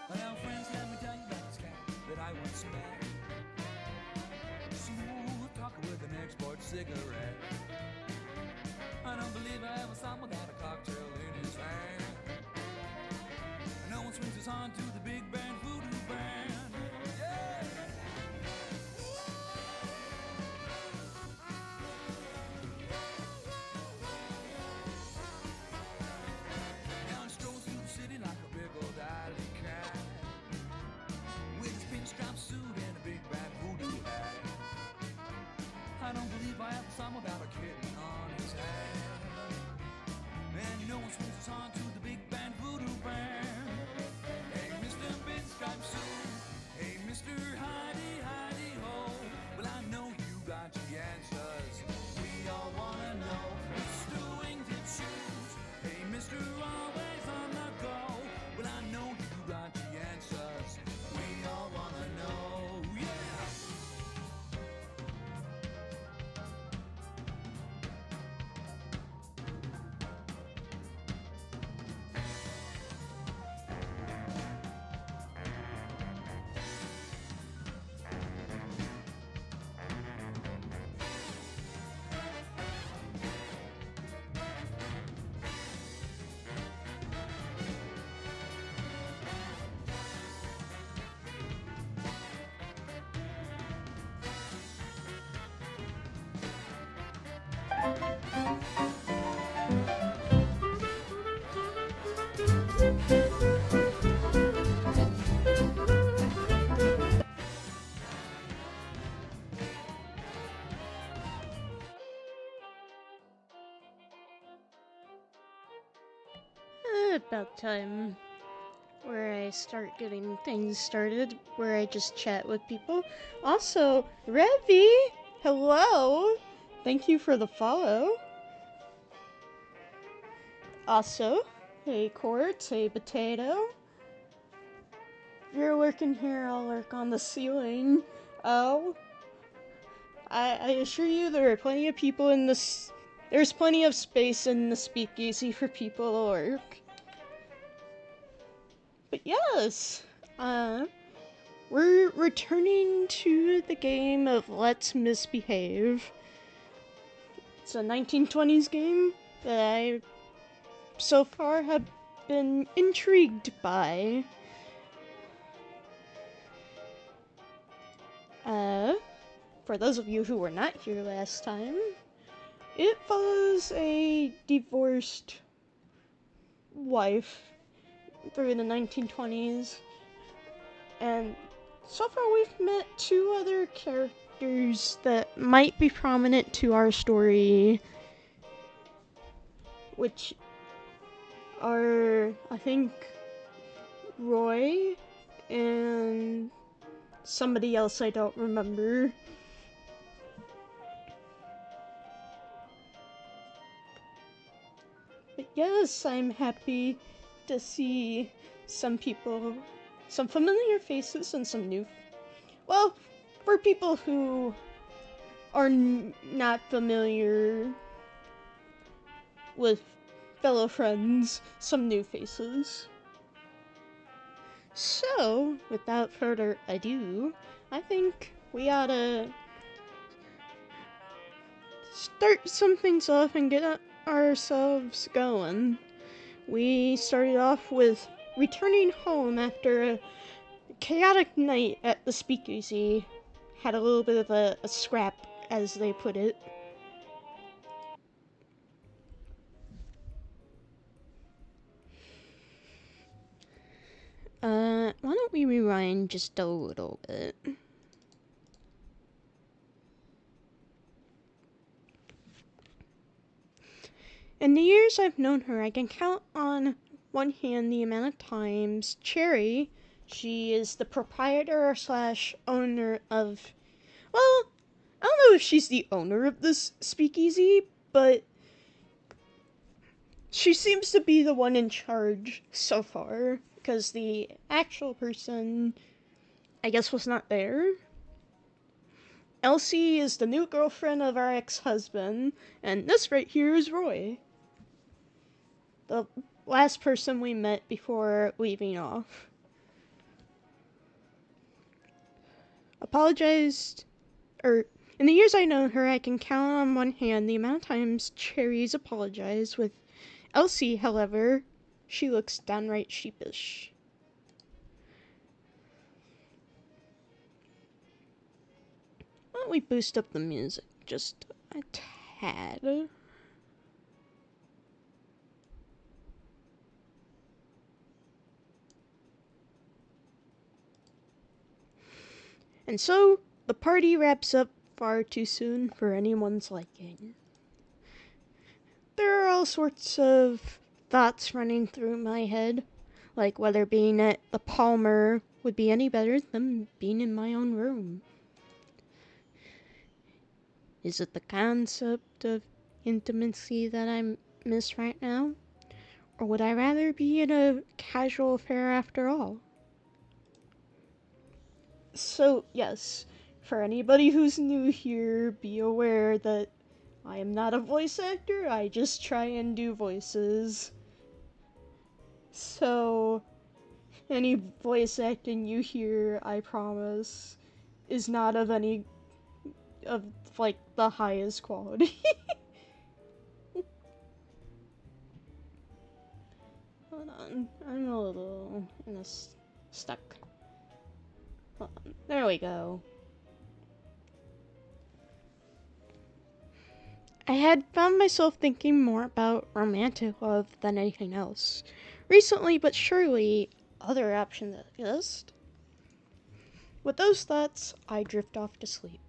Well, friends, let me tell you about this cat that I once met. Smooth talker with an export cigarette. I don't believe I ever saw him without a cocktail in his hand. No one swings us on to the big band voodoo band. Yeah! Now he strolls through the city like a big old alley cat, with his pinstripe suit and a big bad voodoo hat. I don't believe I ever saw him without a kitten on his head. And no one swings us on to the big band voodoo band. Hey, Mr. Pinstripe Suit. Hey, Mr. Heidi, Heidi Ho. Well, I know you got the answers. We all wanna know. Mr. Wingtip Shoes. Hey, Mr. Always on the go. Well, I know you got the answers. We all wanna know. Yeah! About time where I start getting things started, where I just chat with people. Also, Revy, hello! Thank you for the follow. Also, hey Quartz, hey Potato. If you're lurking here, I'll lurk on the ceiling. Oh, I assure you there are plenty of people in this. There's plenty of space in the speakeasy for people to lurk. But yes, we're returning to the game of Let's Misbehave. It's a 1920s game that I so far have been intrigued by. For those of you who were not here last time, it follows a divorced wife through the 1920s, and so far we've met two other characters that might be prominent to our story, which are, I think, Roy and somebody else I don't remember. But yes, I'm happy to see some people, some familiar faces and some new. Well, for people who are not familiar with fellow friends, some new faces. So, without further ado, I think we ought to start some things off and get ourselves going. We started off with returning home after a chaotic night at the speakeasy. Had a little bit of a scrap, as they put it. Why don't we rewind just a little bit? In the years I've known her, I can count on one hand the amount of times Cherry, She is the proprietor slash owner of, well, I don't know if she's the owner of this speakeasy, but she seems to be the one in charge so far, because the actual person, I guess, was not there. Elsie is the new girlfriend of our ex-husband, and this right here is Roy, the last person we met before leaving off. Apologized, in the years I know her, I can count on one hand the amount of times Cherries apologized. With Elsie, however, she looks downright sheepish. Why don't we boost up the music just a tad? And so, the party wraps up far too soon for anyone's liking. There are all sorts of thoughts running through my head, like whether being at the Palmer would be any better than being in my own room. Is it the concept of intimacy that I miss right now? Or would I rather be in a casual affair after all? So, yes, for anybody who's new here, be aware that I am not a voice actor, I just try and do voices. So, any voice acting you hear, I promise, is not of any of like the highest quality. Hold on, I'm a little stuck. Hold on. There we go. I had found myself thinking more about romantic love than anything else recently, but surely other options exist. With those thoughts, I drift off to sleep.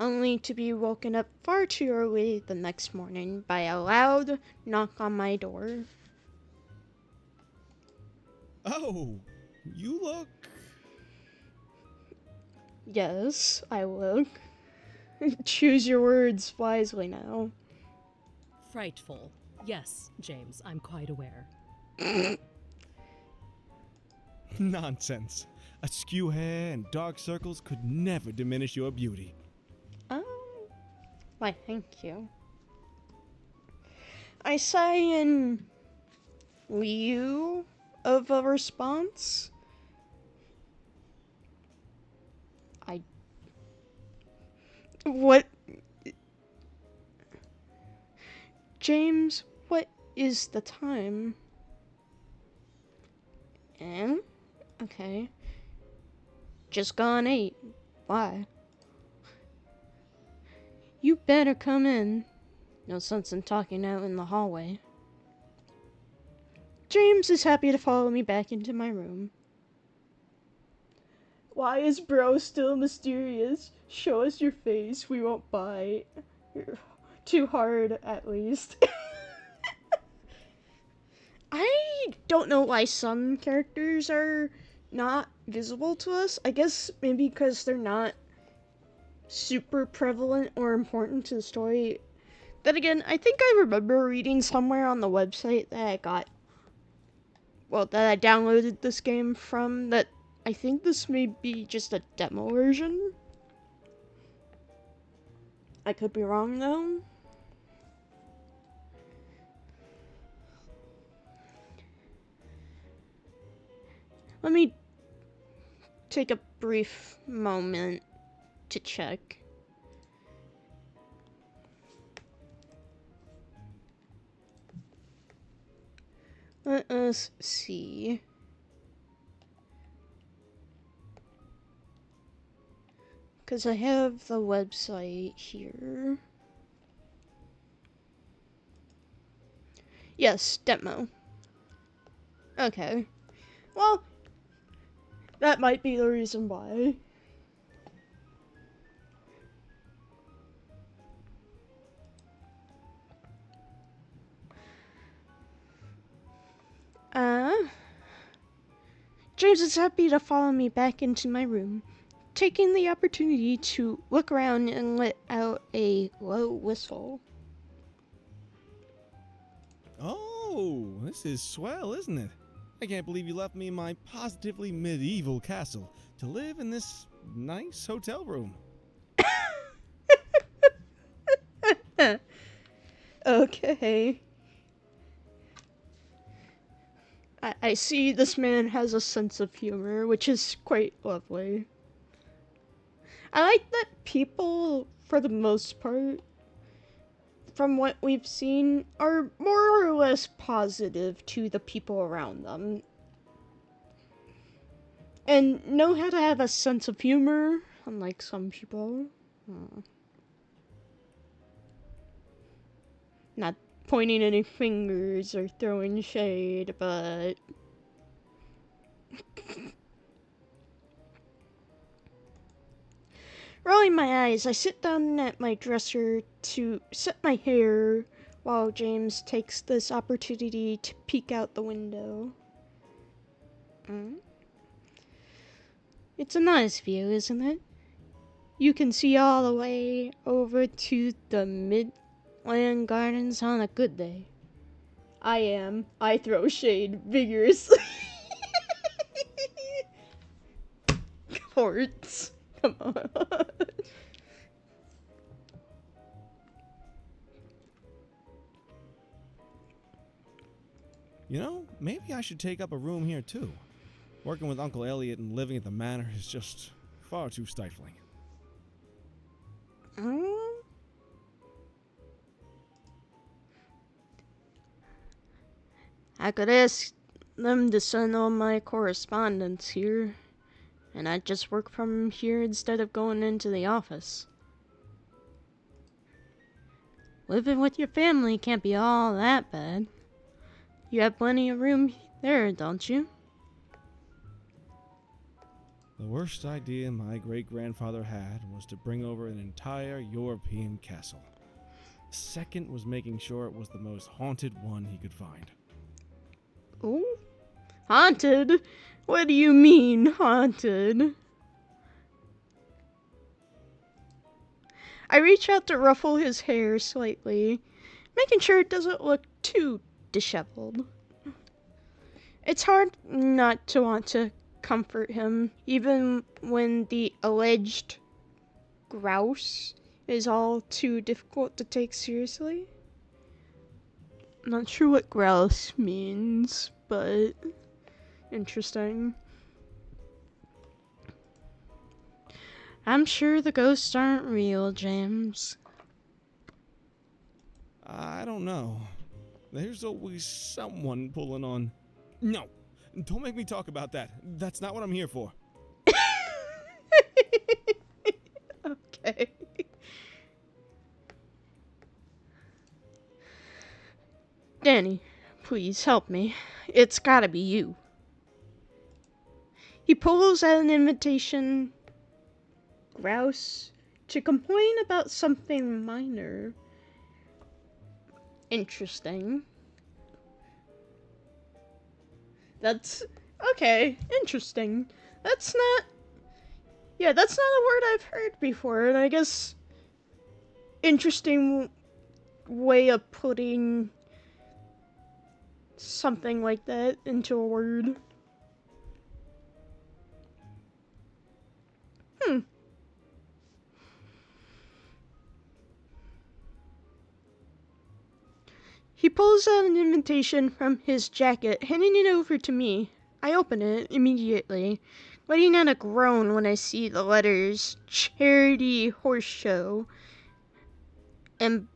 Only to be woken up far too early the next morning by a loud knock on my door. Oh, you look... Yes, I look. Choose your words wisely now. Frightful. Yes, James, I'm quite aware. Nonsense. Askew hair and dark circles could never diminish your beauty. Oh, why, thank you. I sigh in lieu of a response. What? James, what is the time? Okay. Just gone 8. Why? You better come in. No sense in talking out in the hallway. James is happy to follow me back into my room. Why is bro still mysterious? Show us your face, we won't bite. Too hard, at least. I don't know why some characters are not visible to us. I guess maybe because they're not super prevalent or important to the story. Then again, I think I remember reading somewhere on the website that I downloaded this game from, that I think this may be just a demo version. I could be wrong though. Let me take a brief moment to check. Let us see. Because I have the website here. Yes, demo. Okay. Well, that might be the reason why. Uh, James is happy to follow me back into my room, taking the opportunity to look around and let out a low whistle. Oh, this is swell, isn't it? I can't believe you left me my positively medieval castle to live in this nice hotel room. Okay. I see this man has a sense of humor, which is quite lovely. I like that people, for the most part, from what we've seen, are more or less positive to the people around them. And know how to have a sense of humor, unlike some people. Not pointing any fingers or throwing shade, but... Rolling my eyes, I sit down at my dresser to set my hair while James takes this opportunity to peek out the window. It's a nice view, isn't it? You can see all the way over to the Midland Gardens on a good day. I throw shade vigorously. Courts. Come on. You know, maybe I should take up a room here too. Working with Uncle Elliot and living at the manor is just far too stifling. I could ask them to send all my correspondence here, and I'd just work from here instead of going into the office. Living with your family can't be all that bad. You have plenty of room there, don't you? The worst idea my great-grandfather had was to bring over an entire European castle. The second was making sure it was the most haunted one he could find. Ooh. Haunted? What do you mean, haunted? I reach out to ruffle his hair slightly, making sure it doesn't look too disheveled. It's hard not to want to comfort him, even when the alleged grouse is all too difficult to take seriously. I'm not sure what grouse means, but interesting. I'm sure the ghosts aren't real, James. I don't know. There's always someone pulling on... No! Don't make me talk about that. That's not what I'm here for. Okay. Danny, please help me. It's gotta be you. He pulls out an invitation, grouse, to complain about something minor. Interesting. That's okay. Interesting. That's not a word I've heard before, and I guess interesting way of putting something like that into a word. He pulls out an invitation from his jacket, handing it over to me. I open it immediately, letting out a groan when I see the letters Charity Horse Show emblazoned.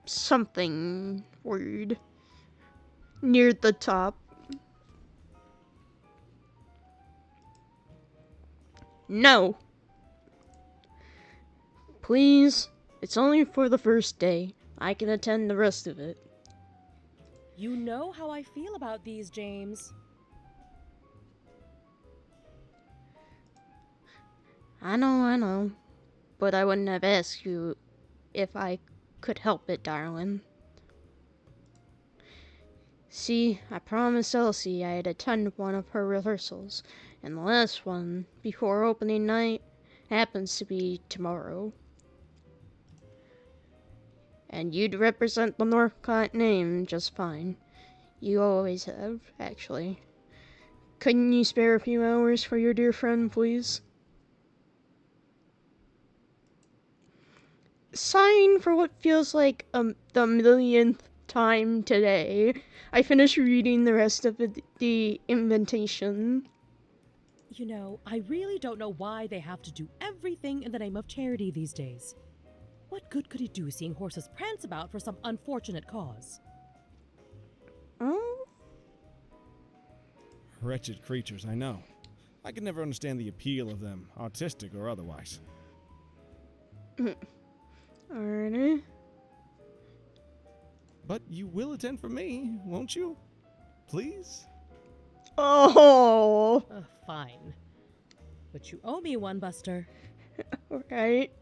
Something word near the top. No. Please, it's only for the first day. I can attend the rest of it. You know how I feel about these, James. I know. but I wouldn't have asked you if I could help it, darling. See, I promised Elsie I'd attend one of her rehearsals, and the last one, before opening night, happens to be tomorrow. And you'd represent the Northcott name just fine. You always have, actually. Couldn't you spare a few hours for your dear friend, please? Sighing for what feels like the millionth time today, I finish reading the rest of the invitation. You know, I really don't know why they have to do everything in the name of charity these days. What good could it do seeing horses prance about for some unfortunate cause? Oh? Wretched creatures, I know. I could never understand the appeal of them, artistic or otherwise. Alrighty. But you will attend for me, won't you? Please? Oh! Fine. But you owe me one, Buster. Right.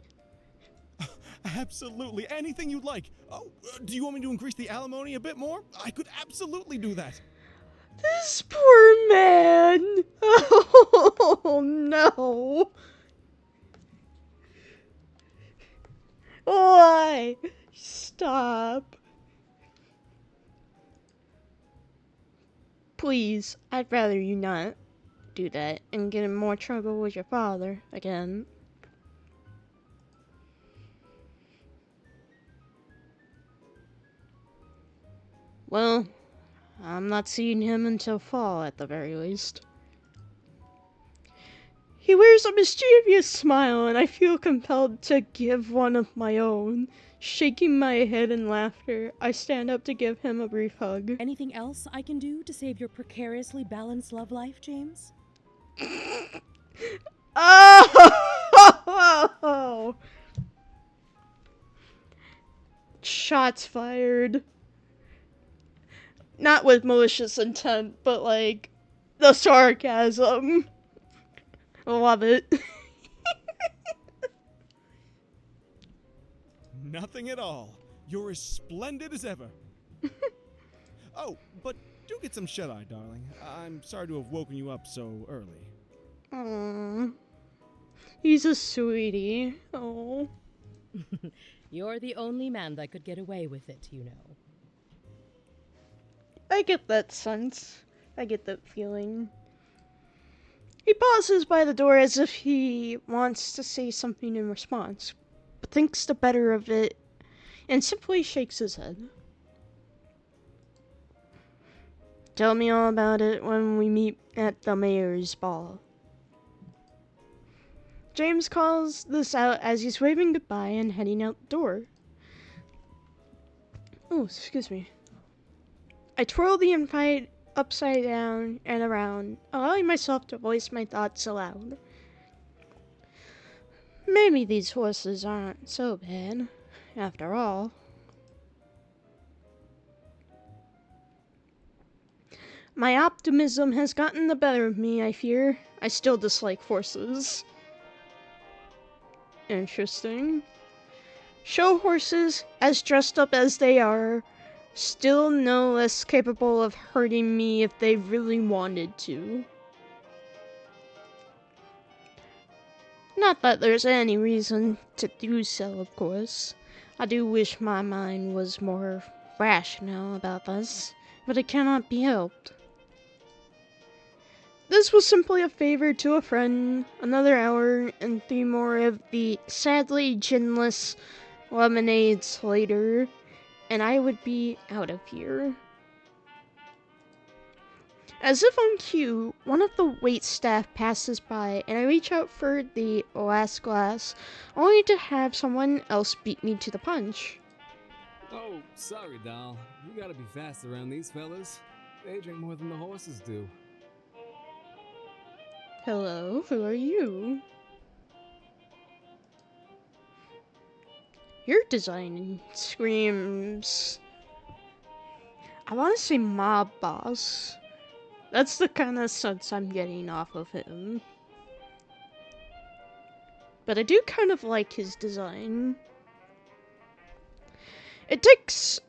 Absolutely, anything you'd like. Oh, do you want me to increase the alimony a bit more? I could absolutely do that. This poor man! Oh, no! Why? Stop. Please, I'd rather you not do that and get in more trouble with your father again. Well, I'm not seeing him until fall at the very least. He wears a mischievous smile, and I feel compelled to give one of my own. Shaking my head in laughter, I stand up to give him a brief hug. Anything else I can do to save your precariously balanced love life, James? Oh! Shots fired. Not with malicious intent, but like the sarcasm. Love it. Nothing at all. You're as splendid as ever. Oh, but do get some shut-eye, darling. I'm sorry to have woken you up so early. Aww. He's a sweetie. Oh. You're the only man that could get away with it, you know. I get that sense. I get that feeling. He pauses by the door as if he wants to say something in response, but thinks the better of it and simply shakes his head. Tell me all about it when we meet at the mayor's ball. James calls this out as he's waving goodbye and heading out the door. Oh, excuse me. I twirl the invite upside down and around, allowing myself to voice my thoughts aloud. Maybe these horses aren't so bad, after all. My optimism has gotten the better of me, I fear. I still dislike horses. Interesting. Show horses, as dressed up as they are, still no less capable of hurting me if they really wanted to. Not that there's any reason to do so, of course. I do wish my mind was more rational about this, but it cannot be helped. This was simply a favor to a friend, another hour and 3 more of the sadly ginless lemonades later, and I would be out of here. As if on cue, one of the wait staff passes by, and I reach out for the last glass, only to have someone else beat me to the punch. Oh, sorry, doll. You gotta be fast around these fellas. They drink more than the horses do. Hello, who are you? Your design screams... I want to say mob boss. That's the kind of sense I'm getting off of him. but I do kind of like his design. It takes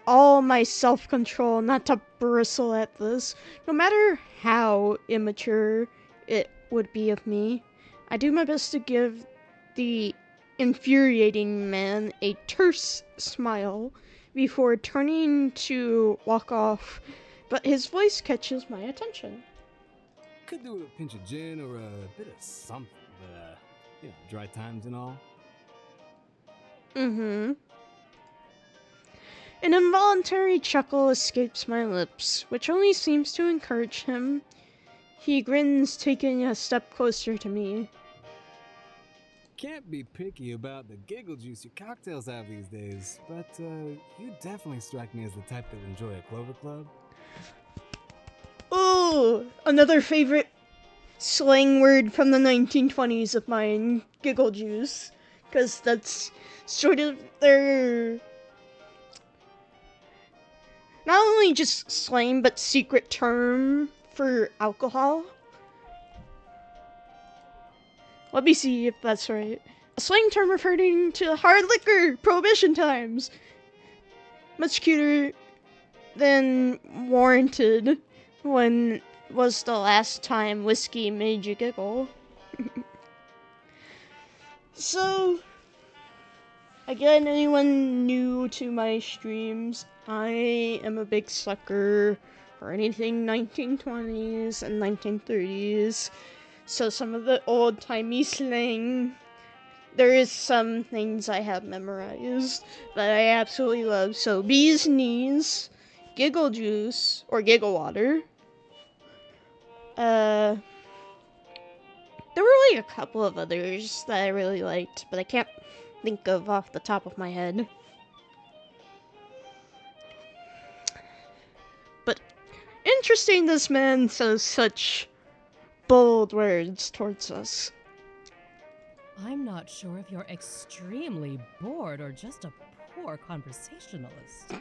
all my self-control not to bristle at this, no matter how immature it would be of me. I do my best to give the infuriating man a terse smile before turning to walk off, but his voice catches my attention. Could do with a pinch of gin or a bit of something, but, dry times and all. Mm-hmm. An involuntary chuckle escapes my lips, which only seems to encourage him. He grins, taking a step closer to me. Can't be picky about the giggle juice your cocktails have these days, but you definitely strike me as the type that would enjoy a Clover Club. Oh, another favorite slang word from the 1920s of mine, giggle juice. Because that's sort of their not only just slang, but secret term for alcohol. Let me see if that's right. A slang term referring to hard liquor, prohibition times. Much cuter than warranted. When was the last time whiskey made you giggle? So, again, anyone new to my streams, I am a big sucker for anything 1920s and 1930s. So some of the old-timey slang, there is some things I have memorized that I absolutely love. So bee's knees, giggle juice, or giggle water. There were really a couple of others that I really liked, but I can't think of off the top of my head. But interesting this man says such bold words towards us. I'm not sure if you're extremely bored or just a poor conversationalist.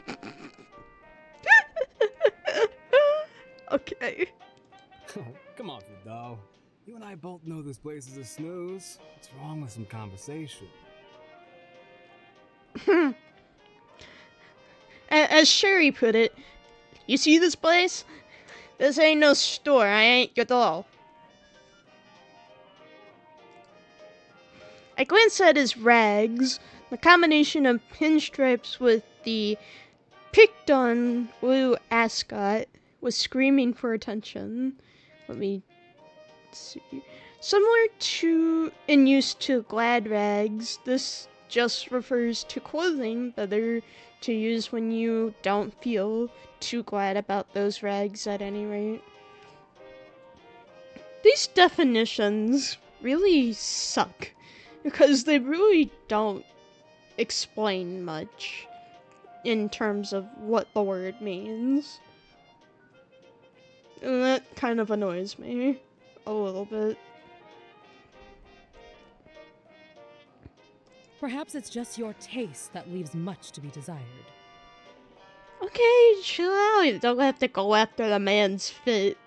Okay. Come off it, doll. You and I both know this place is a snooze. What's wrong with some conversation? As Sherry put it, you see this place? This ain't no store, I ain't your doll. I glanced at his rags, the combination of pinstripes with the picked-on blue ascot was screaming for attention. Let me see. Similar to in use to glad rags, this just refers to clothing better to use when you don't feel too glad about those rags at any rate. These definitions really suck because they really don't explain much in terms of what the word means. And that kind of annoys me a little bit. Perhaps it's just your taste that leaves much to be desired. Okay, chill out. You don't have to go after the man's fit.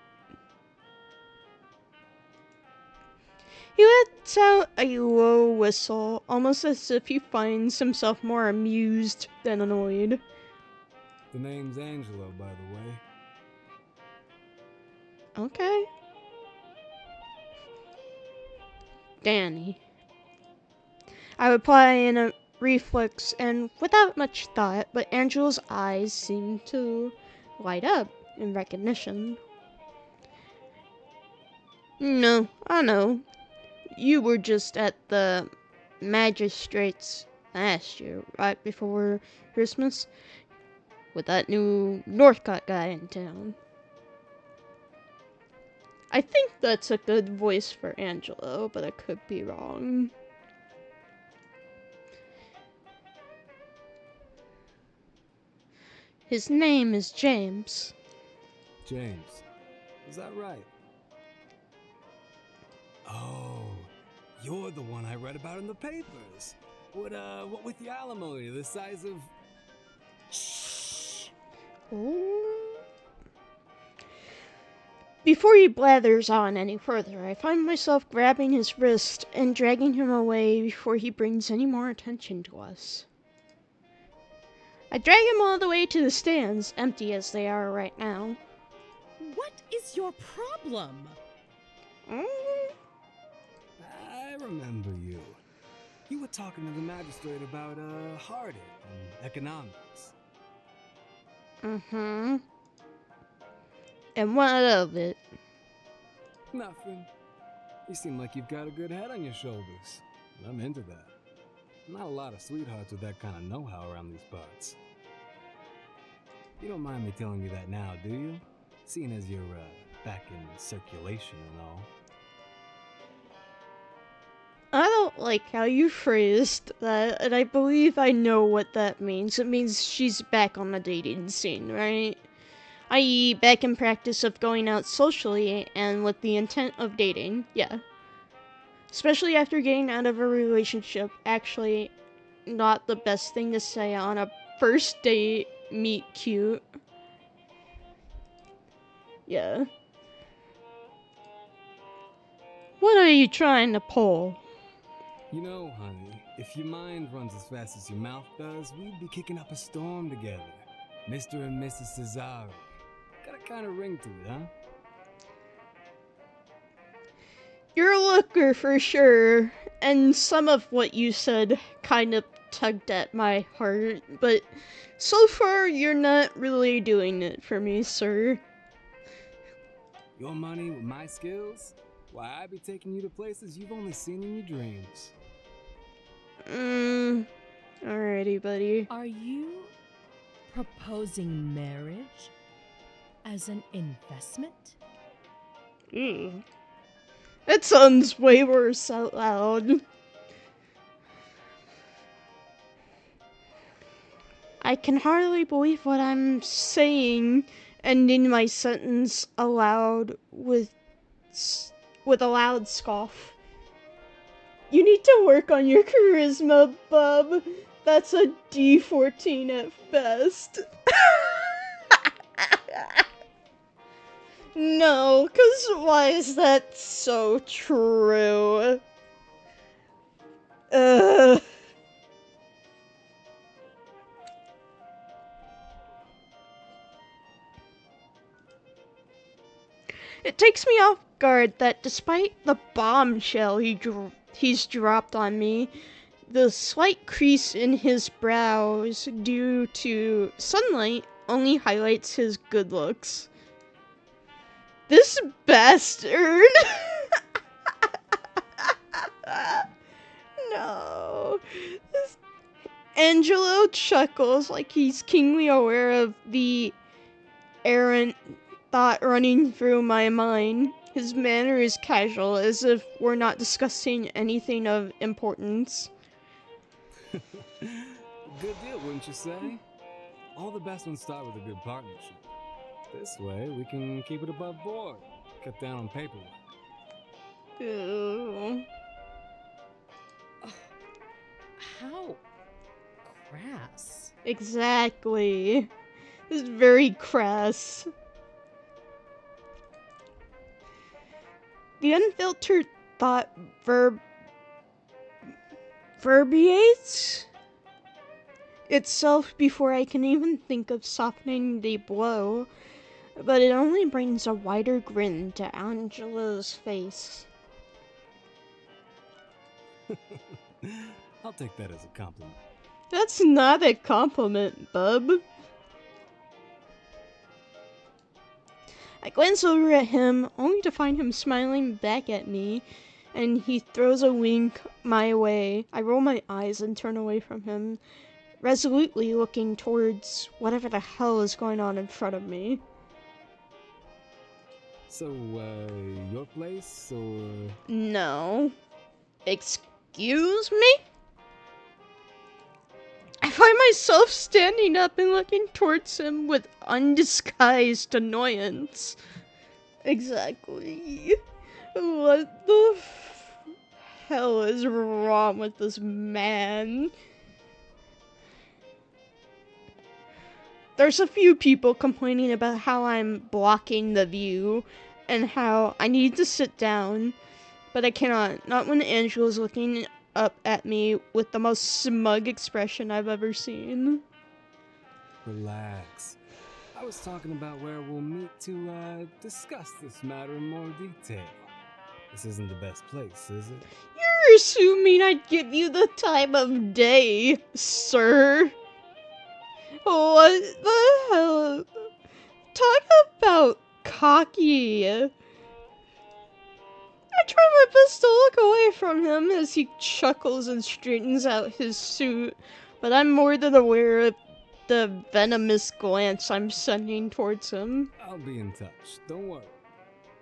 He lets out a low whistle, almost as if he finds himself more amused than annoyed. The name's Angelo, by the way. Okay. Danny. I reply in a reflex and without much thought, but Angelo's eyes seem to light up in recognition. No, I know. You were just at the magistrate's last year, right before Christmas, with that new Northcott guy in town. I think that's a good voice for Angelo, but I could be wrong. His name is James. James. Is that right? Oh, you're the one I read about in the papers. What with the alimony the size of... Shh. Ooh. Before he blathers on any further, I find myself grabbing his wrist and dragging him away before he brings any more attention to us. I drag him all the way to the stands, empty as they are right now. What is your problem? Mm, I remember you. You were talking to the magistrate about, Harding and economics. mm-hmm. And what of it? Nothing. You seem like you've got a good head on your shoulders. And I'm into that. Not a lot of sweethearts with that kind of know-how around these parts. You don't mind me telling you that now, do you? Seeing as you're, back in circulation and all. I don't like how you phrased that, and I believe I know what that means. It means she's back on the dating scene, right? I.e., back in practice of going out socially and with the intent of dating, yeah. Especially after getting out of a relationship. Actually, not the best thing to say on a first date, meet cute. Yeah. What are you trying to pull? You know, honey, if your mind runs as fast as your mouth does, we'd be kicking up a storm together. Mr. and Mrs. Cesare. Got a kind of ring to it, huh? You're a looker for sure, and some of what you said kind of tugged at my heart, but so far you're not really doing it for me, sir. Your money with my skills? Why, I'd be taking you to places you've only seen in your dreams. Alrighty, buddy. Are you proposing marriage as an investment? Ew. That sounds way worse out loud. I can hardly believe what I'm saying, ending my sentence aloud with a loud scoff. You need to work on your charisma, bub. That's a D14 at best. No, 'cause why is that so true? It takes me off guard that despite the bombshell he's dropped on me, the slight crease in his brows due to sunlight only highlights his good looks. This bastard! No. Angelo chuckles like he's keenly aware of the errant thought running through my mind. His manner is casual, as if we're not discussing anything of importance. Good deal, wouldn't you say? All the best ones start with a good partnership. This way, we can keep it above board. Cut down on paperwork. Ew. How crass. Exactly. This is very crass. The unfiltered thought verbiates itself before I can even think of softening the blow, but it only brings a wider grin to Angelo's face. I'll take that as a compliment. That's not a compliment, bub. I glance over at him, only to find him smiling back at me, and he throws a wink my way. I roll my eyes and turn away from him, resolutely looking towards whatever the hell is going on in front of me. So, your place, or...? No. Excuse me? I find myself standing up and looking towards him with undisguised annoyance. Exactly. What the hell is wrong with this man? There's a few people complaining about how I'm blocking the view, and how I need to sit down, but I cannot. Not when Angela's looking up at me with the most smug expression I've ever seen. Relax. I was talking about where we'll meet to discuss this matter in more detail. This isn't the best place, is it? You're assuming I'd give you the time of day, sir. What the hell? Talk about cocky. I try my best to look away from him as he chuckles and straightens out his suit, but I'm more than aware of the venomous glance I'm sending towards him. I'll be in touch. Don't worry.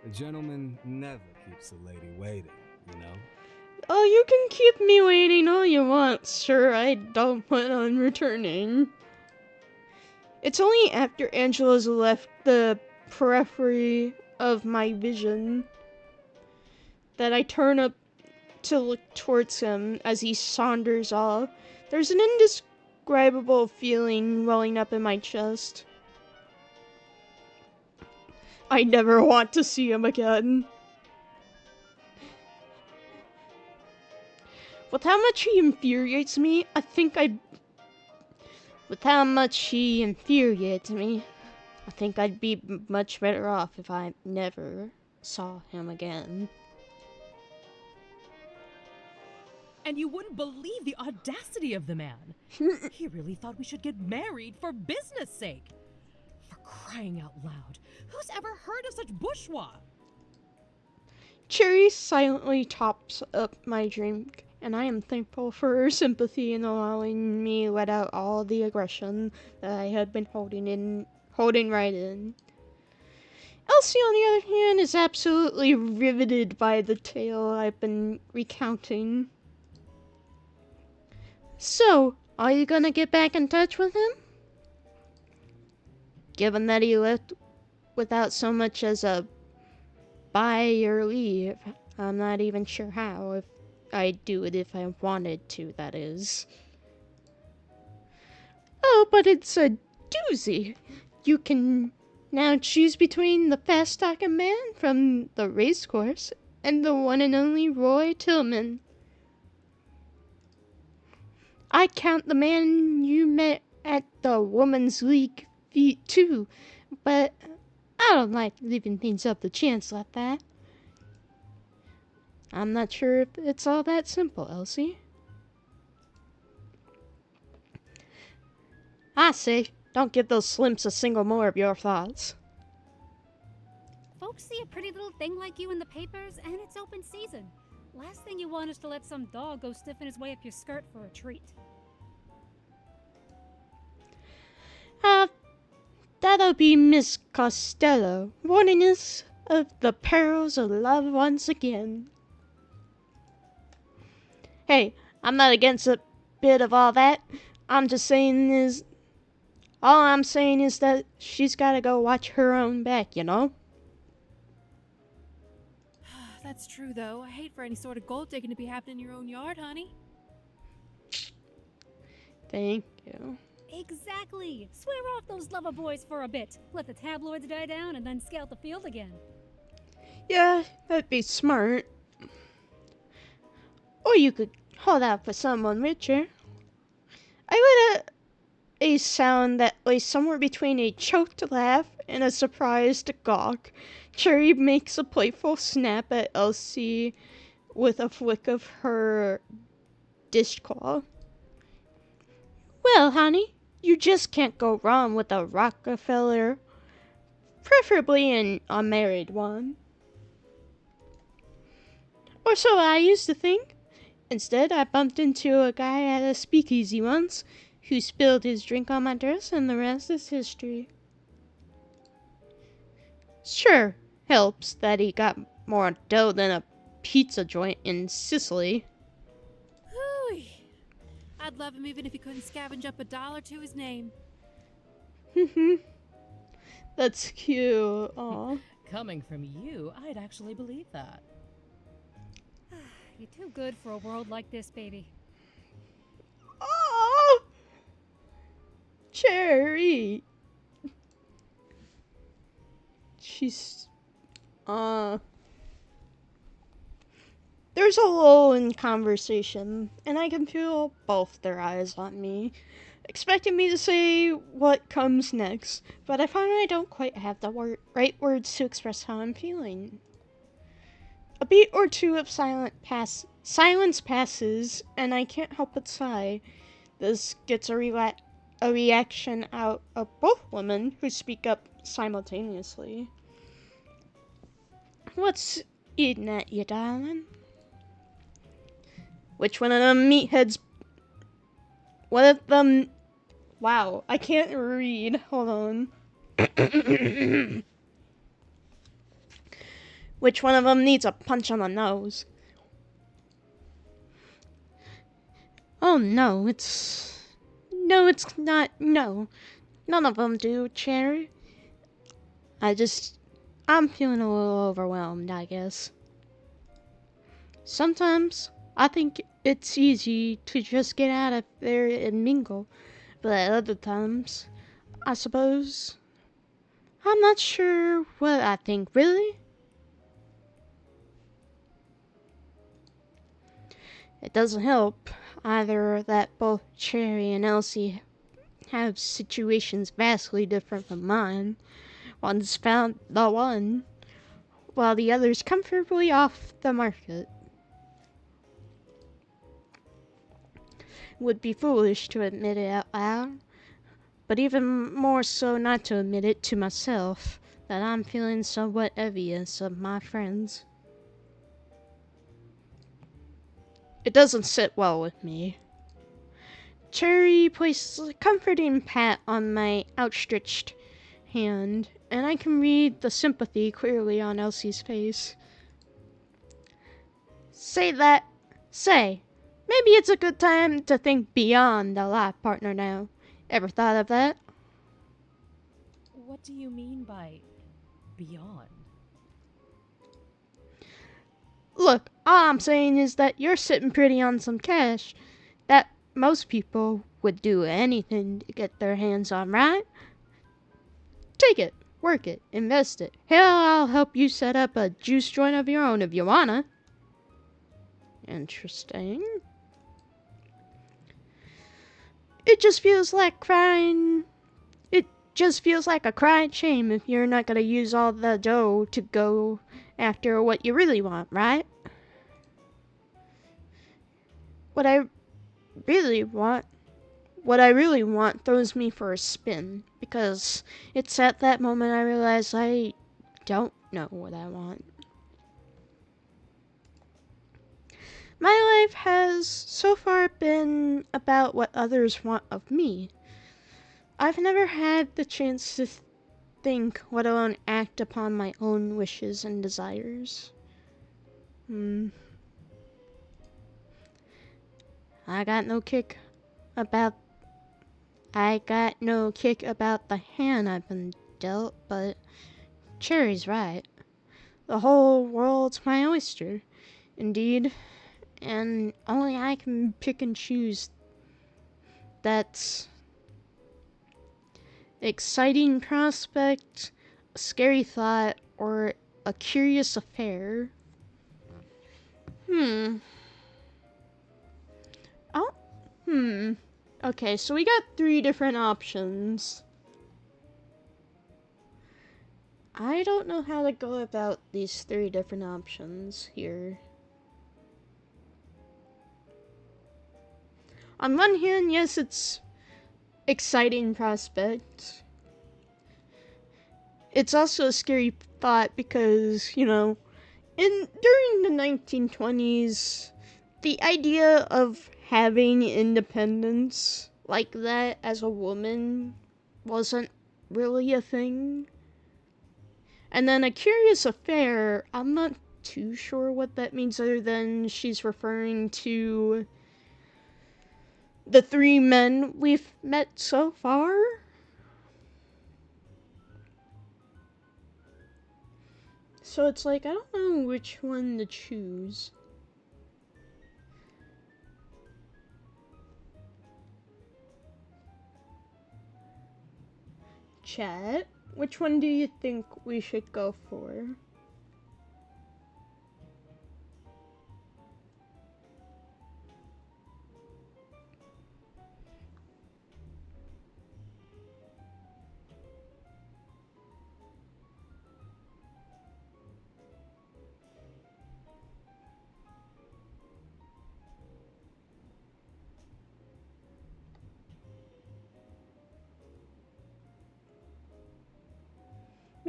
A gentleman never keeps a lady waiting, you know? Oh, you can keep me waiting all you want, sir. I don't plan on returning. It's only after Angela's left the periphery of my vision that I turn up to look towards him as he saunters off. There's an indescribable feeling welling up in my chest. I never want to see him again. With how much he infuriates me, I think I'd be much better off if I never saw him again. And you wouldn't believe the audacity of the man. He really thought we should get married for business sake. For crying out loud, who's ever heard of such bourgeois? Cherry silently tops up my drink, and I am thankful for her sympathy in allowing me let out all the aggression that I had been holding right in. Elsie, on the other hand, is absolutely riveted by the tale I've been recounting. So, are you gonna get back in touch with him? Given that he left without so much as a bye or leave, I'm not even sure how. If I'd do it if I wanted to, that is. Oh, but it's a doozy. You can now choose between the fast-talking man from the racecourse and the one and only Roy Tillman. I count the man you met at the Women's League feat too, but I don't like leaving things up to chance like that. I'm not sure if it's all that simple, Elsie. I say, don't give those slimps a single more of your thoughts. Folks see a pretty little thing like you in the papers, and it's open season. Last thing you want is to let some dog go stiffen his way up your skirt for a treat. That'll be Miss Costello, warning us of the perils of love once again. Hey, I'm not against a bit of all that. All I'm saying is that she's gotta go watch her own back, you know? That's true, though. I hate for any sort of gold digging to be happening in your own yard, honey. Thank you. Exactly! Swear off those lover boys for a bit. Let the tabloids die down and then scout the field again. Yeah, that'd be smart. Or you could hold out for someone richer. I let a sound that lay somewhere between a choked laugh and a surprised gawk. Cherry makes a playful snap at Elsie with a flick of her dishcloth. Well, honey, you just can't go wrong with a Rockefeller, preferably an unmarried one. Or so I used to think. Instead, I bumped into a guy at a speakeasy once who spilled his drink on my dress, and the rest is history. Sure, helps that he got more dough than a pizza joint in Sicily. Hooey. I'd love him even if he couldn't scavenge up $1 to his name. That's cute. Aw. Coming from you, I'd actually believe that. You're too good for a world like this, baby. Oh, Cherry. She's There's a lull in conversation, and I can feel both their eyes on me, expecting me to say what comes next, but I find I don't quite have the right words to express how I'm feeling. A beat or two of silence passes, and I can't help but sigh. This gets a reaction out of both women who speak up simultaneously. What's eating at you, darling? Which one of them meatheads? What of them? Wow, I can't read. Hold on. Which one of them needs a punch on the nose? Oh no, it's not. No, none of them do, Cherry. I'm feeling a little overwhelmed, I guess. Sometimes I think it's easy to just get out of there and mingle, but at other times, I suppose, I'm not sure what I think, really. It doesn't help either that both Cherry and Elsie have situations vastly different from mine. One's found the one, while the other's comfortably off the market. Would be foolish to admit it out loud, but even more so not to admit it to myself, that I'm feeling somewhat envious of my friends. It doesn't sit well with me. Cherry places a comforting pat on my outstretched hand, and I can read the sympathy clearly on Elsie's face. Say, maybe it's a good time to think beyond the life partner now. Ever thought of that? What do you mean by beyond? Look, all I'm saying is that you're sitting pretty on some cash that most people would do anything to get their hands on, right? Take it, work it, invest it. Hell, I'll help you set up a juice joint of your own if you wanna. Interesting. It just feels like a crying shame if you're not gonna use all the dough to go after what you really want, right? What I really want throws me for a spin, because it's at that moment I realize I don't know what I want. My life has so far been about what others want of me. I've never had the chance to think, let alone act upon my own wishes and desires. I got no kick about the hand I've been dealt, but Cherry's right. The whole world's my oyster, indeed, and only I can pick and choose. That's exciting prospect, a scary thought, or a curious affair. Okay, so we got 3 different options. I don't know how to go about these 3 different options here. On one hand, yes, it's exciting prospect. It's also a scary thought because, during the 1920s, the idea of having independence like that as a woman wasn't really a thing. And then a curious affair, I'm not too sure what that means other than she's referring to the 3 men we've met so far. So it's like, I don't know which one to choose. Chat, which one do you think we should go for?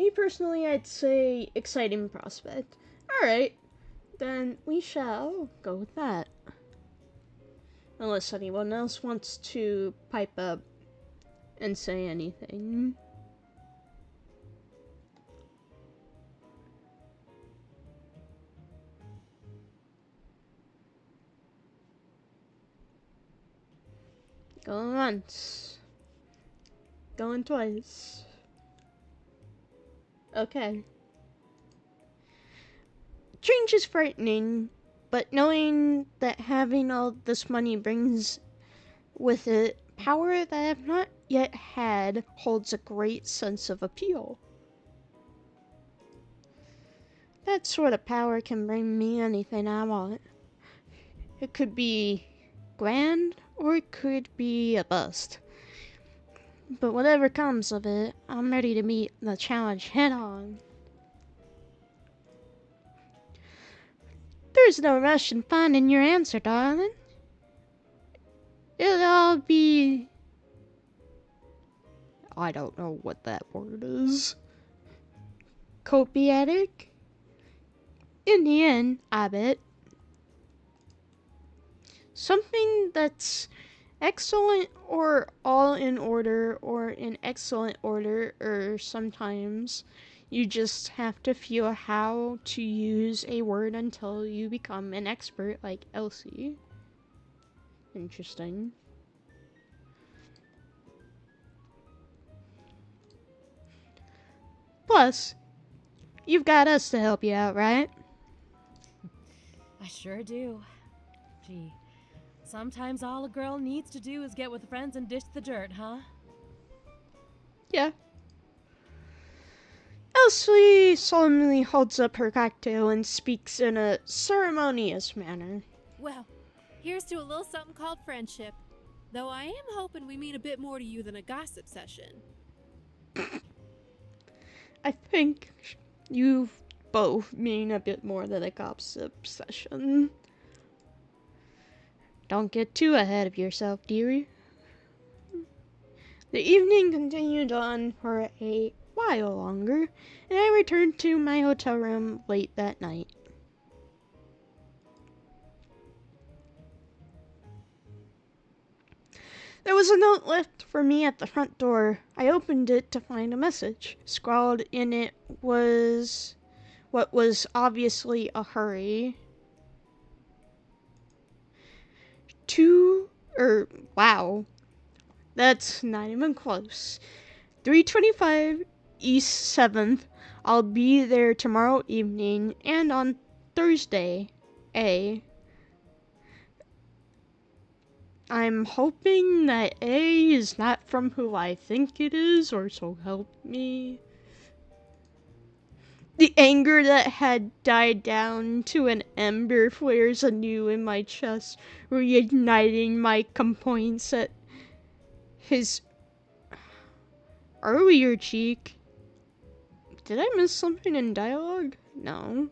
Me personally, I'd say exciting prospect. Alright, then we shall go with that. Unless anyone else wants to pipe up and say anything. Going once. Going twice. Okay. Change is frightening, but knowing that having all this money brings with it power that I have not yet had holds a great sense of appeal. That sort of power can bring me anything I want. It could be grand, or it could be a bust. But whatever comes of it, I'm ready to meet the challenge head on. There's no rush in finding your answer, darling. It'll all be... I don't know what that word is. Copiatic? In the end, I bet. Something that's excellent or all in order or in excellent order, or sometimes you just have to feel how to use a word until you become an expert like Elsie. Interesting. Plus, you've got us to help you out, right? I sure do. Gee, sometimes all a girl needs to do is get with friends and dish the dirt, huh? Yeah. Elsie solemnly holds up her cocktail and speaks in a ceremonious manner. Well, here's to a little something called friendship. Though I am hoping we mean a bit more to you than a gossip session. I think you both mean a bit more than a gossip session. Don't get too ahead of yourself, dearie. The evening continued on for a while longer, and I returned to my hotel room late that night. There was a note left for me at the front door. I opened it to find a message. Scrawled in it was what was obviously a hurry. Wow. That's not even close. 325 East 7th. I'll be there tomorrow evening and on Thursday. I'm hoping that A is not from who I think it is, or so help me. The anger that had died down to an ember flares anew in my chest, reigniting my complaints at his earlier cheek. Did I miss something in dialogue? No.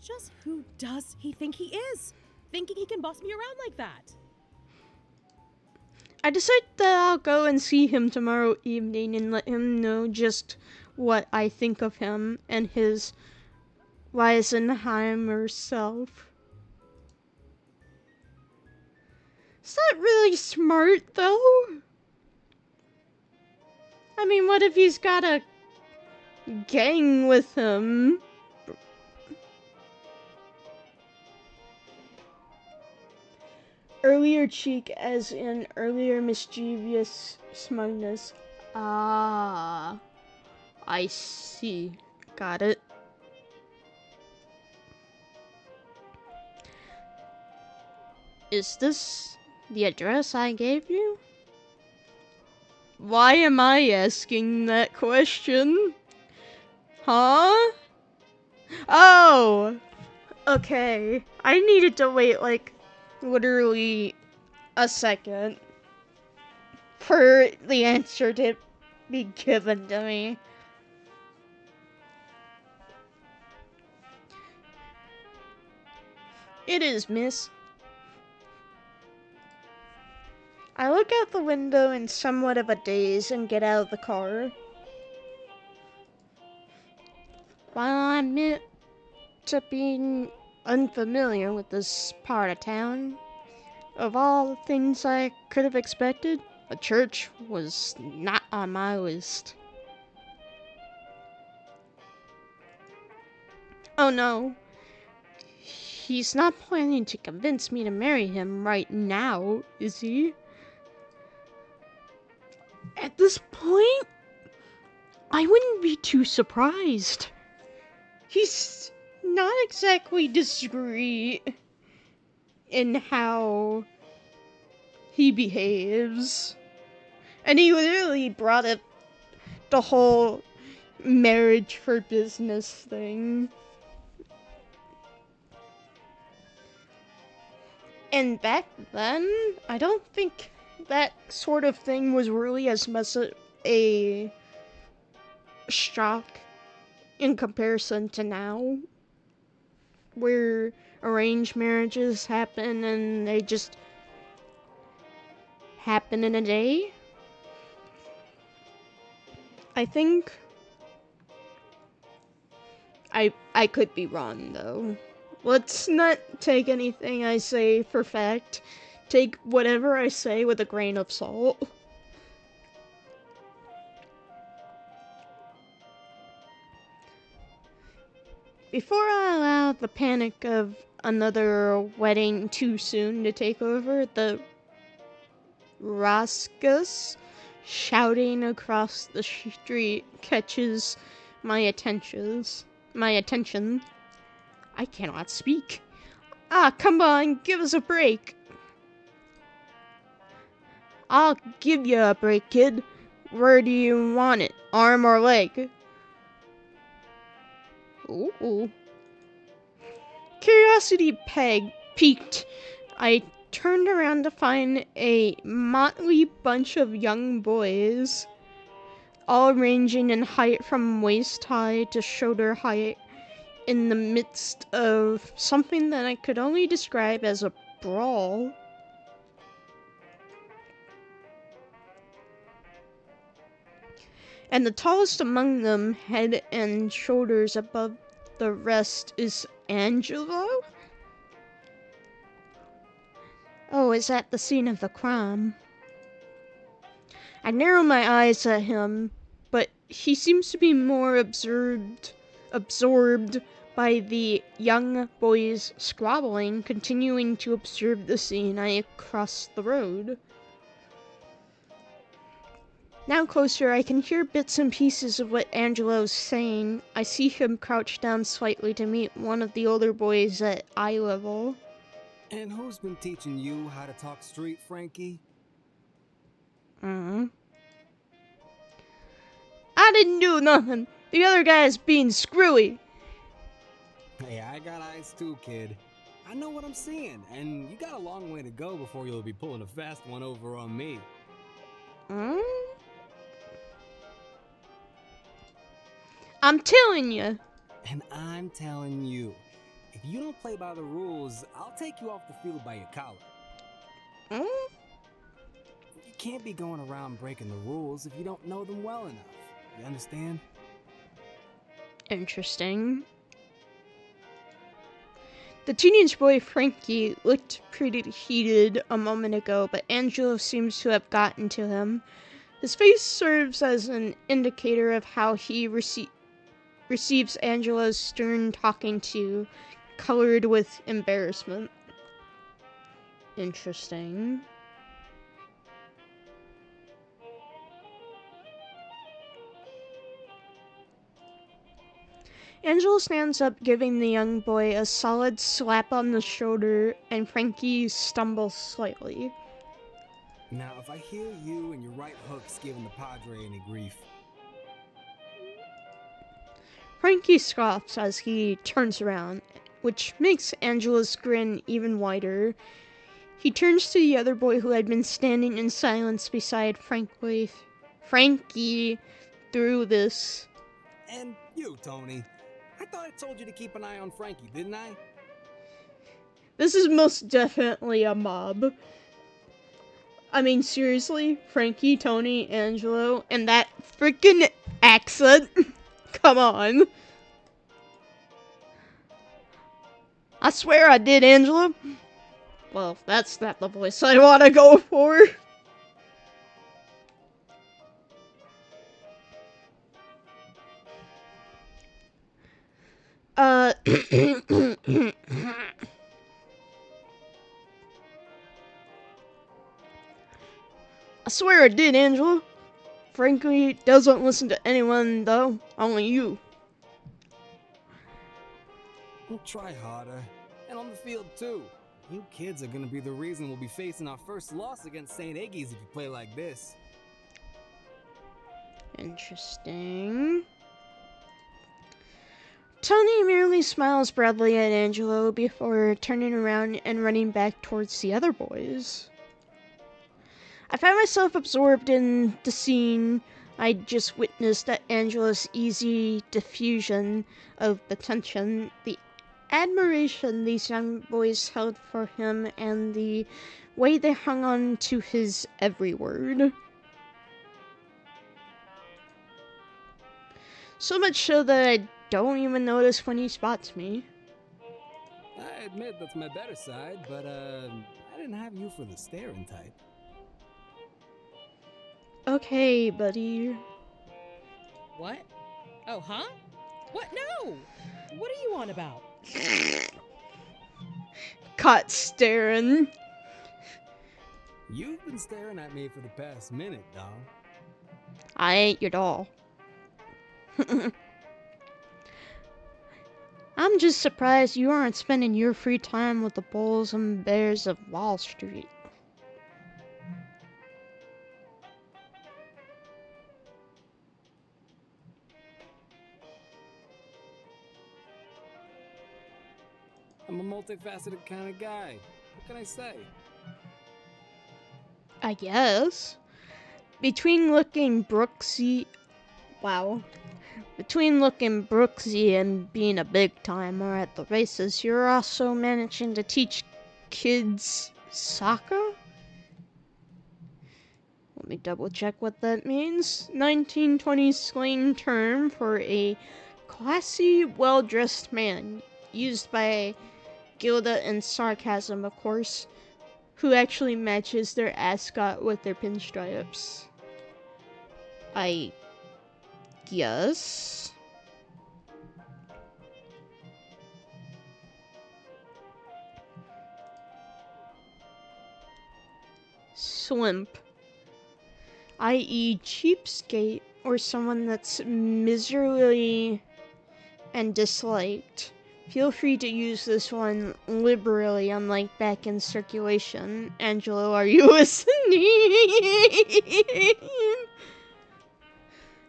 Just who does he think he is? Thinking he can boss me around like that? I decided that I'll go and see him tomorrow evening and let him know just what I think of him and his Weisenheimer self. Is that really smart, though? I mean, what if he's got a gang with him? Earlier cheek as in earlier mischievous smugness. Ah, I see. Got it. Is this the address I gave you? Why am I asking that question? Huh? Oh! Okay. I needed to wait, like, literally a second for the answer to be given to me. It is, miss. I look out the window in somewhat of a daze and get out of the car. While I admit to being unfamiliar with this part of town, of all the things I could have expected, a church was not on my list. Oh no, he's not planning to convince me to marry him right now, is he? At this point, I wouldn't be too surprised. He's not exactly discreet in how he behaves. And he literally brought up the whole marriage for business thing. And back then, I don't think that sort of thing was really as much a shock in comparison to now, where arranged marriages happen and they just happen in a day. I think I could be wrong though. Let's not take anything I say for fact. Take whatever I say with a grain of salt. Before I allow the panic of another wedding too soon to take over, the Raskus shouting across the street catches my attention. I cannot speak. Ah, come on, give us a break. I'll give you a break, kid. Where do you want it? Arm or leg? Ooh. Curiosity peaked. I turned around to find a motley bunch of young boys, all ranging in height from waist high to shoulder height, in the midst of something that I could only describe as a brawl. And the tallest among them, head and shoulders above the rest, is Angelo? Oh, is that the scene of the crime? I narrow my eyes at him, but he seems to be more absorbed by the young boys squabbling, continuing to observe the scene I cross the road. Now closer, I can hear bits and pieces of what Angelo's saying. I see him crouch down slightly to meet one of the older boys at eye level. And who's been teaching you how to talk street, Frankie? I didn't do nothing. The other guy's being screwy. Hey, I got eyes too, kid. I know what I'm seeing, and you got a long way to go before you'll be pulling a fast one over on me. I'm telling you. And I'm telling you, if you don't play by the rules, I'll take you off the field by your collar. You can't be going around breaking the rules if you don't know them well enough. You understand? Interesting. The teenage boy Frankie looked pretty heated a moment ago, but Angelo seems to have gotten to him. His face serves as an indicator of how he receives Angelo's stern talking to, colored with embarrassment. Interesting. Angelo stands up, giving the young boy a solid slap on the shoulder, and Frankie stumbles slightly. Now, if I hear you and your right hook's giving the Padre any grief. Frankie scoffs as he turns around, which makes Angelo's grin even wider. He turns to the other boy who had been standing in silence beside Frankie through this. And you, Tony. I thought I told you to keep an eye on Frankie, didn't I? This is most definitely a mob. I mean, seriously? Frankie, Tony, Angelo, and that freaking accent? Come on. I swear I did, Angelo. Well, that's not the voice I want to go for. I swear I did, Angela. Frankly, doesn't listen to anyone, though. Only you. We'll try harder. And on the field, too. You kids are gonna be the reason we'll be facing our first loss against St. Iggy's if you play like this. Interesting. Tony merely smiles broadly at Angelo before turning around and running back towards the other boys. I find myself absorbed in the scene I just witnessed at Angelo's easy diffusion of attention, the admiration these young boys held for him, and the way they hung on to his every word. So much so that I don't even notice when he spots me. I admit that's my better side, but I didn't have you for the staring type. Okay, buddy. What? Oh, huh? What? No! What are you on about? Caught staring. You've been staring at me for the past minute, doll. I ain't your doll. I'm just surprised you aren't spending your free time with the bulls and bears of Wall Street. I'm a multifaceted kind of guy. What can I say? I guess. Between looking Brooksy and being a big timer at the races, you're also managing to teach kids soccer? Let me double check what that means. 1920s slang term for a classy, well-dressed man, used by Gilda in sarcasm, of course, who actually matches their ascot with their pinstripes. I guess. Swimp, i.e. cheapskate, or someone that's miserly and disliked. Feel free to use this one liberally, unlike back in circulation. Angelo, are you listening?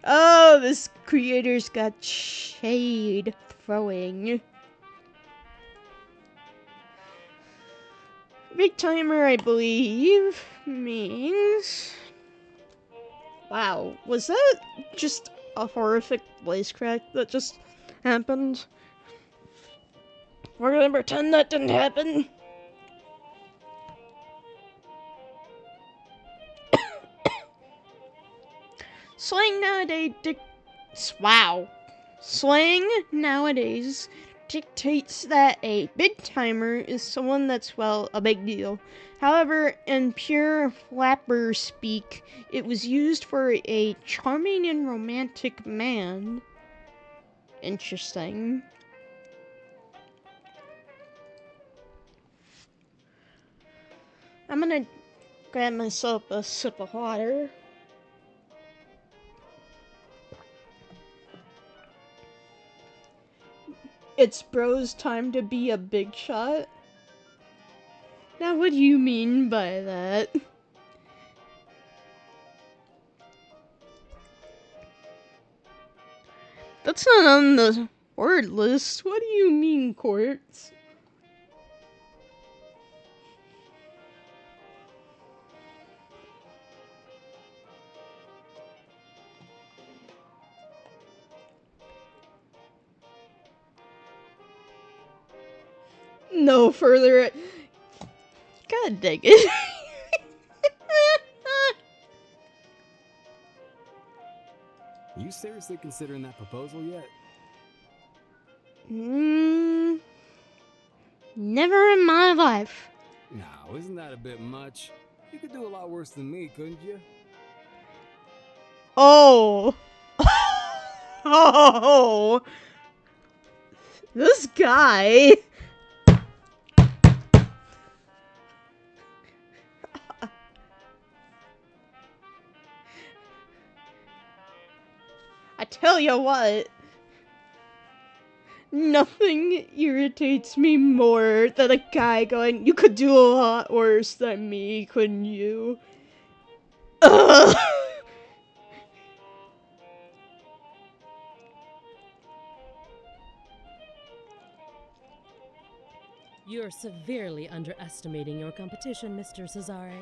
Oh, this creator's got shade throwing. Big timer, I believe, means... Wow, was that just a horrific voice crack that just happened? We're gonna pretend that didn't happen. Slang nowadays dictates that a big timer is someone that's, well, a big deal. However, in pure flapper speak, it was used for a charming and romantic man. Interesting. I'm gonna grab myself a sip of water. It's bro's time to be a big shot. Now, what do you mean by that? That's not on the word list. What do you mean, Quartz? No further. God dang it. Are you seriously considering that proposal yet? Never in my life. No, isn't that a bit much? You could do a lot worse than me, couldn't you? Oh. Oh. This guy. I tell you what. Nothing irritates me more than a guy going, "You could do a lot worse than me, couldn't you?" Ugh. You're severely underestimating your competition, Mr. Cesare.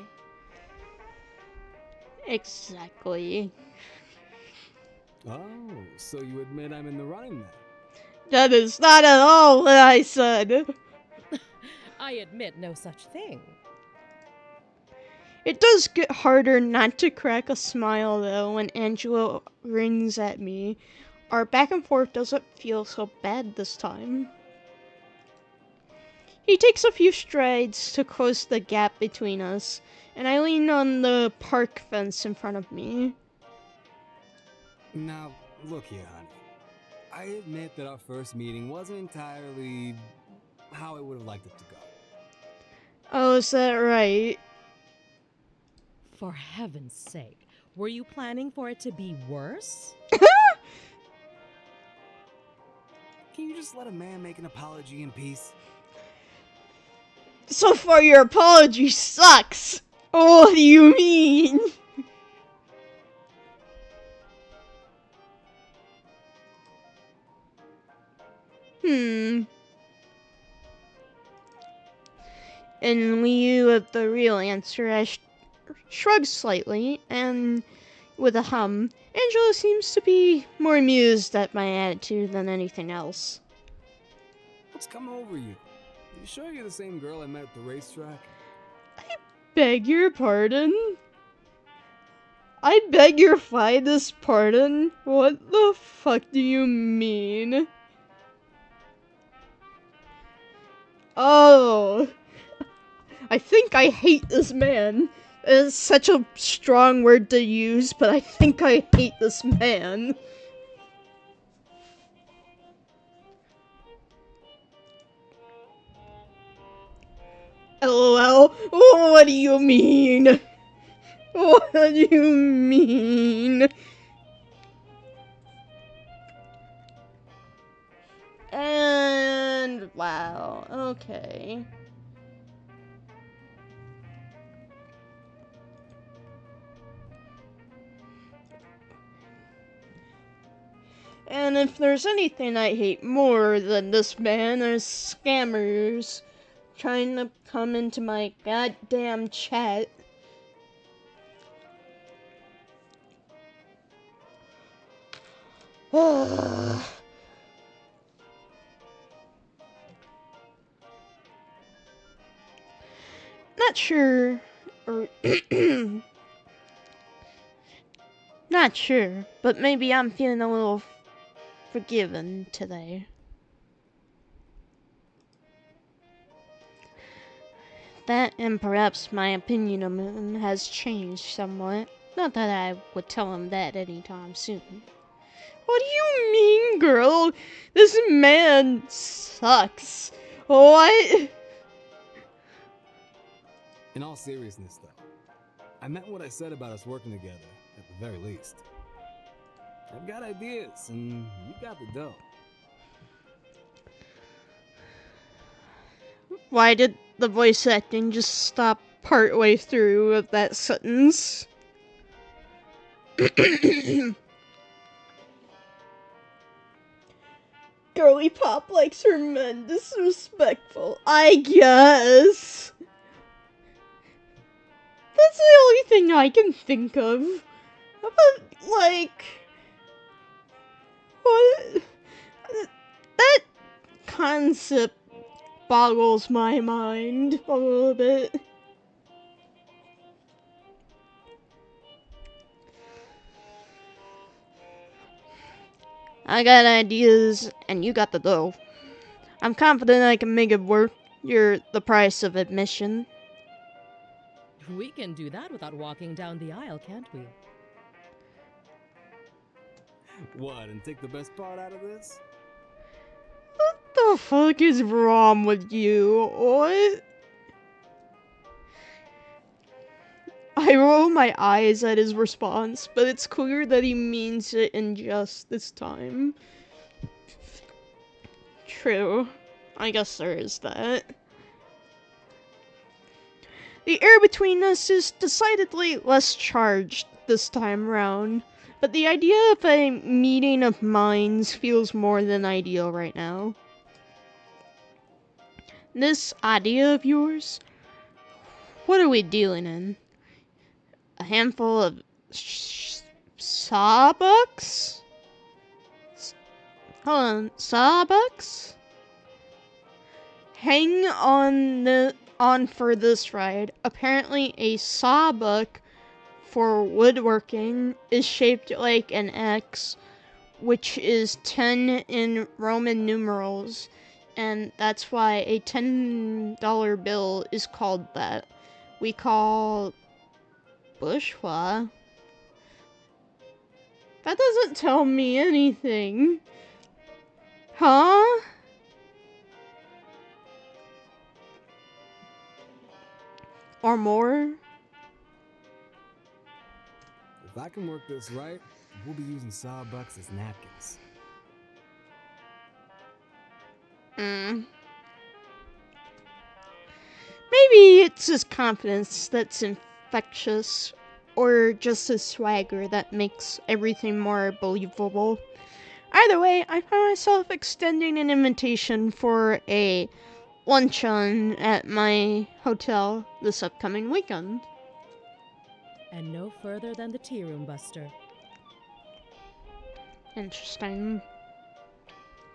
Exactly. Oh, so you admit I'm in the running then? That is not at all what I said. I admit no such thing. It does get harder not to crack a smile, though, when Angelo rings at me. Our back and forth doesn't feel so bad this time. He takes a few strides to close the gap between us, and I lean on the park fence in front of me. Now, look here, honey. I admit that our first meeting wasn't entirely how I would have liked it to go. Oh, is that right? For heaven's sake, were you planning for it to be worse? Can you just let a man make an apology in peace? So far, your apology sucks. What do you mean? In lieu of the real answer, I shrug slightly, and with a hum, Angela seems to be more amused at my attitude than anything else. What's coming over you? You sure you're the same girl I met at the racetrack? Beg your pardon? I beg your finest pardon? What the fuck do you mean? Oh, I think I hate this man. It's such a strong word to use, but I think I hate this man. LOL. What do you mean? What do you mean? And wow, okay. And if there's anything I hate more than this man, there's scammers trying to come into my goddamn chat. Not sure, or not sure, but maybe I'm feeling a little forgiven today. That and perhaps my opinion of him has changed somewhat. Not that I would tell him that anytime soon. What do you mean, girl? This man sucks. What? In all seriousness, though, I meant what I said about us working together, at the very least. I've got ideas, and you got the dough. Why did the voice acting just stop partway through of that sentence? Girly Pop likes her men disrespectful, I guess. That's the only thing I can think of. But, like... what? That concept boggles my mind a little bit. I got ideas, and you got the dough. I'm confident I can make it work. You're the price of admission. We can do that without walking down the aisle, can't we? What, and take the best part out of this? What the fuck is wrong with you? What? I roll my eyes at his response, but it's clear that he means it in jest this time. True. I guess there is that. The air between us is decidedly less charged this time round, but the idea of a meeting of minds feels more than ideal right now. This idea of yours? What are we dealing in? A handful of sawbucks? Hold on, sawbucks? Hang on for this ride. Apparently a sawbuck for woodworking is shaped like an X, which is 10 in Roman numerals, and that's why a $10 bill is called that. We call bourgeois. That doesn't tell me anything. Huh? Or more? If I can work this right, we'll be using sawbucks as napkins. Maybe it's his confidence that's infectious, or just his swagger that makes everything more believable. Either way, I find myself extending an invitation for a luncheon at my hotel this upcoming weekend. And no further than the tea room, Buster. Interesting.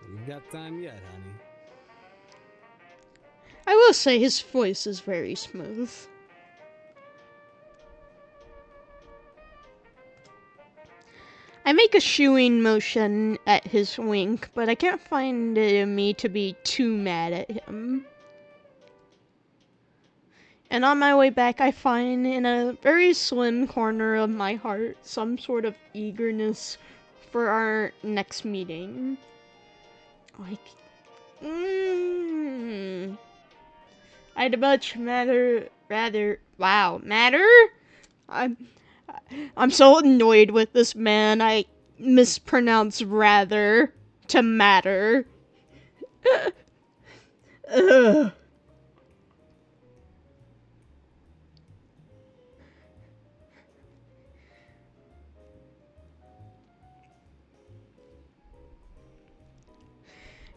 You've got time yet, honey. I will say his voice is very smooth. I make a shooing motion at his wink, but I can't find it in me to be too mad at him. And on my way back, I find in a very slim corner of my heart some sort of eagerness for our next meeting. Like, I'd much matter? I'm so annoyed with this man. I mispronounce rather to matter. Ugh.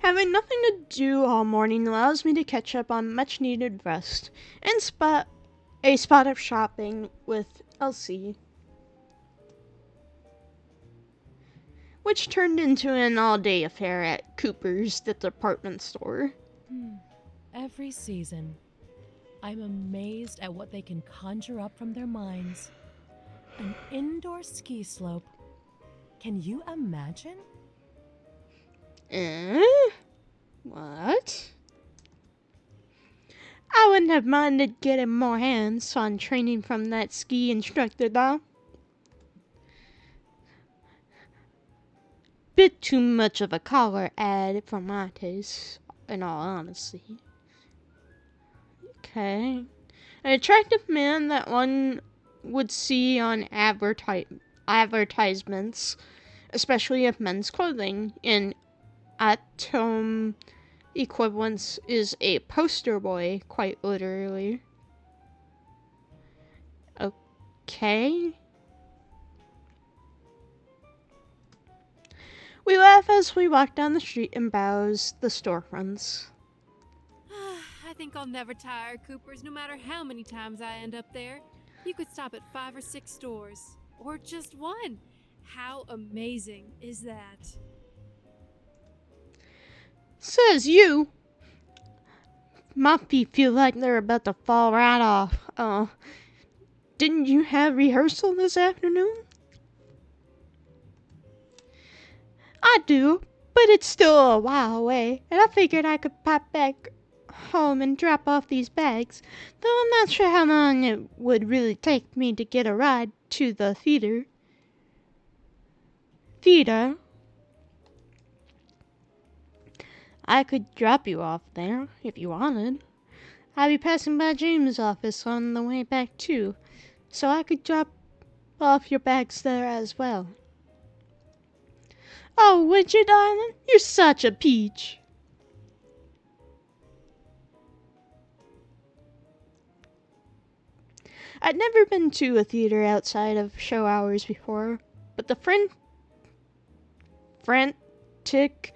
Having nothing to do all morning allows me to catch up on much needed rest and a spot of shopping with Elsie, which turned into an all-day affair at Cooper's, the department store. Every season, I'm amazed at what they can conjure up from their minds. An indoor ski slope. Can you imagine? What? I wouldn't have minded getting more hands-on training from that ski instructor, though. Bit too much of a collar ad for my taste, in all honesty. Okay. An attractive man that one would see on advertisements, especially of men's clothing, in Atom equivalence is a poster boy, quite literally. Okay. We laugh as we walk down the street and browse the storefronts. I think I'll never tire, Coopers, no matter how many times I end up there. You could stop at 5 or 6 stores, or just one. How amazing is that? Says you. My feet feel like they're about to fall right off. Didn't you have rehearsal this afternoon? I do, but it's still a while away, and I figured I could pop back home and drop off these bags, though I'm not sure how long it would really take me to get a ride to the theater. Theater? I could drop you off there if you wanted. I'd be passing by James' office on the way back too, so I could drop off your bags there as well. Oh, would you, darling? You're such a peach. I'd never been to a theater outside of show hours before, but the frantic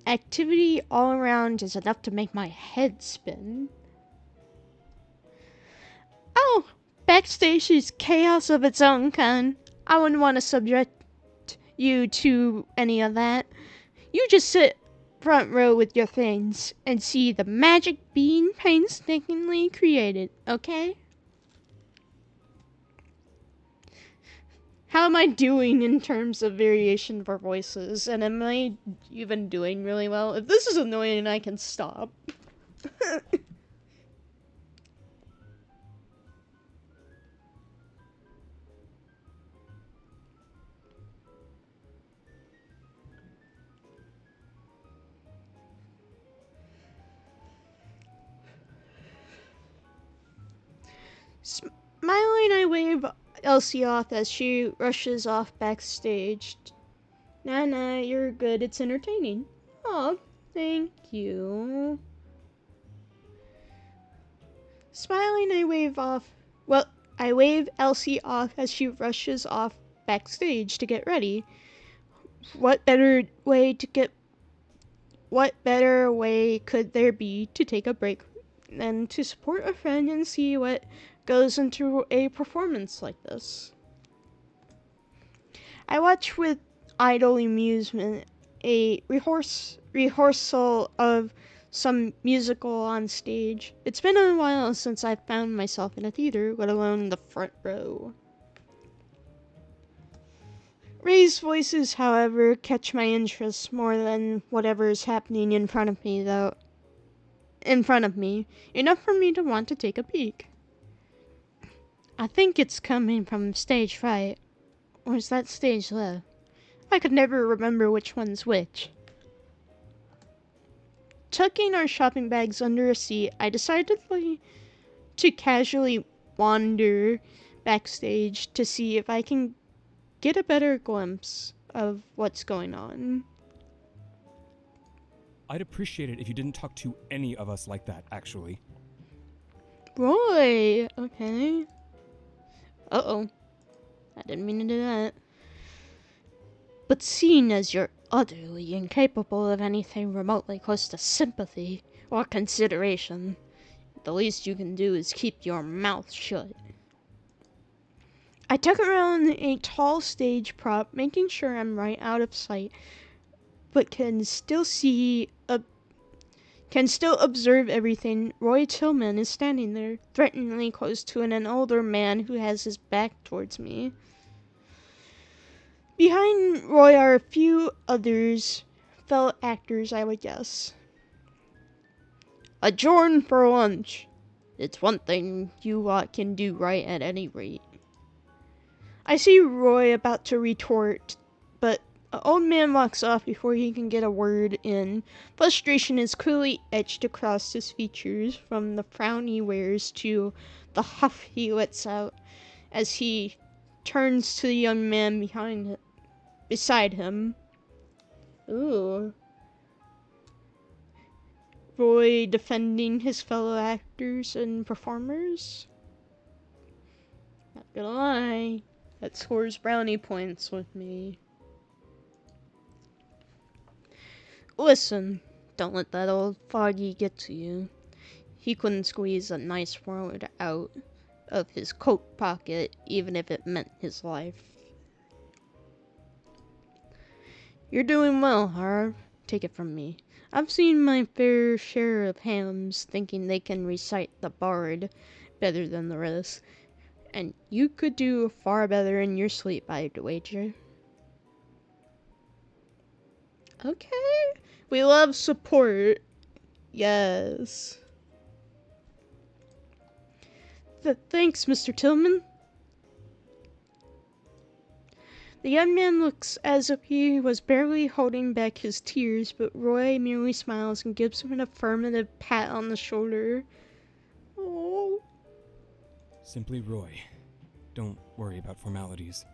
activity all around is enough to make my head spin. Oh, backstage is chaos of its own kind. I wouldn't want to subject you to any of that. You just sit front row with your things and see the magic being painstakingly created, okay? How am I doing in terms of variation for voices? And am I even doing really well? If this is annoying, I can stop. Smiling, I wave Elsie off as she rushes off backstage. Nah, you're good. It's entertaining. Oh, thank you. Smiling, I wave Elsie off as she rushes off backstage to get ready. What better way could there be to take a break than to support a friend and see what goes into a performance like this? I watch with idle amusement a rehearsal of some musical on stage. It's been a while since I've found myself in a theater, let alone the front row. Ray's voices, however, catch my interest more than whatever is happening in front of me, enough for me to want to take a peek. I think it's coming from stage right, or is that stage left? I could never remember which one's which. Tucking our shopping bags under a seat, I decided to casually wander backstage to see if I can get a better glimpse of what's going on. I'd appreciate it if you didn't talk to any of us like that, actually. Roy! Okay. Uh-oh. I didn't mean to do that. But seeing as you're utterly incapable of anything remotely close to sympathy or consideration, the least you can do is keep your mouth shut. I tuck around a tall stage prop, making sure I'm right out of sight, but can still observe everything. Roy Tillman is standing there, threateningly close to an older man who has his back towards me. Behind Roy are a few others, fellow actors, I would guess. Adjourn for lunch. It's one thing you lot can do right at any rate. I see Roy about to retort, but the old man walks off before he can get a word in. Frustration is clearly etched across his features, from the frown he wears to the huff he lets out as he turns to the young man beside him. Ooh. Roy defending his fellow actors and performers? Not gonna lie, that scores brownie points with me. Listen, don't let that old foggy get to you. He couldn't squeeze a nice word out of his coat pocket, even if it meant his life. You're doing well, Harv. Take it from me. I've seen my fair share of hams thinking they can recite the Bard better than the rest, and you could do far better in your sleep, I'd wager. Okay. We love support. Yes. Thanks, Mr. Tillman. The young man looks as if he was barely holding back his tears, but Roy merely smiles and gives him an affirmative pat on the shoulder. Oh. Simply Roy. Don't worry about formalities.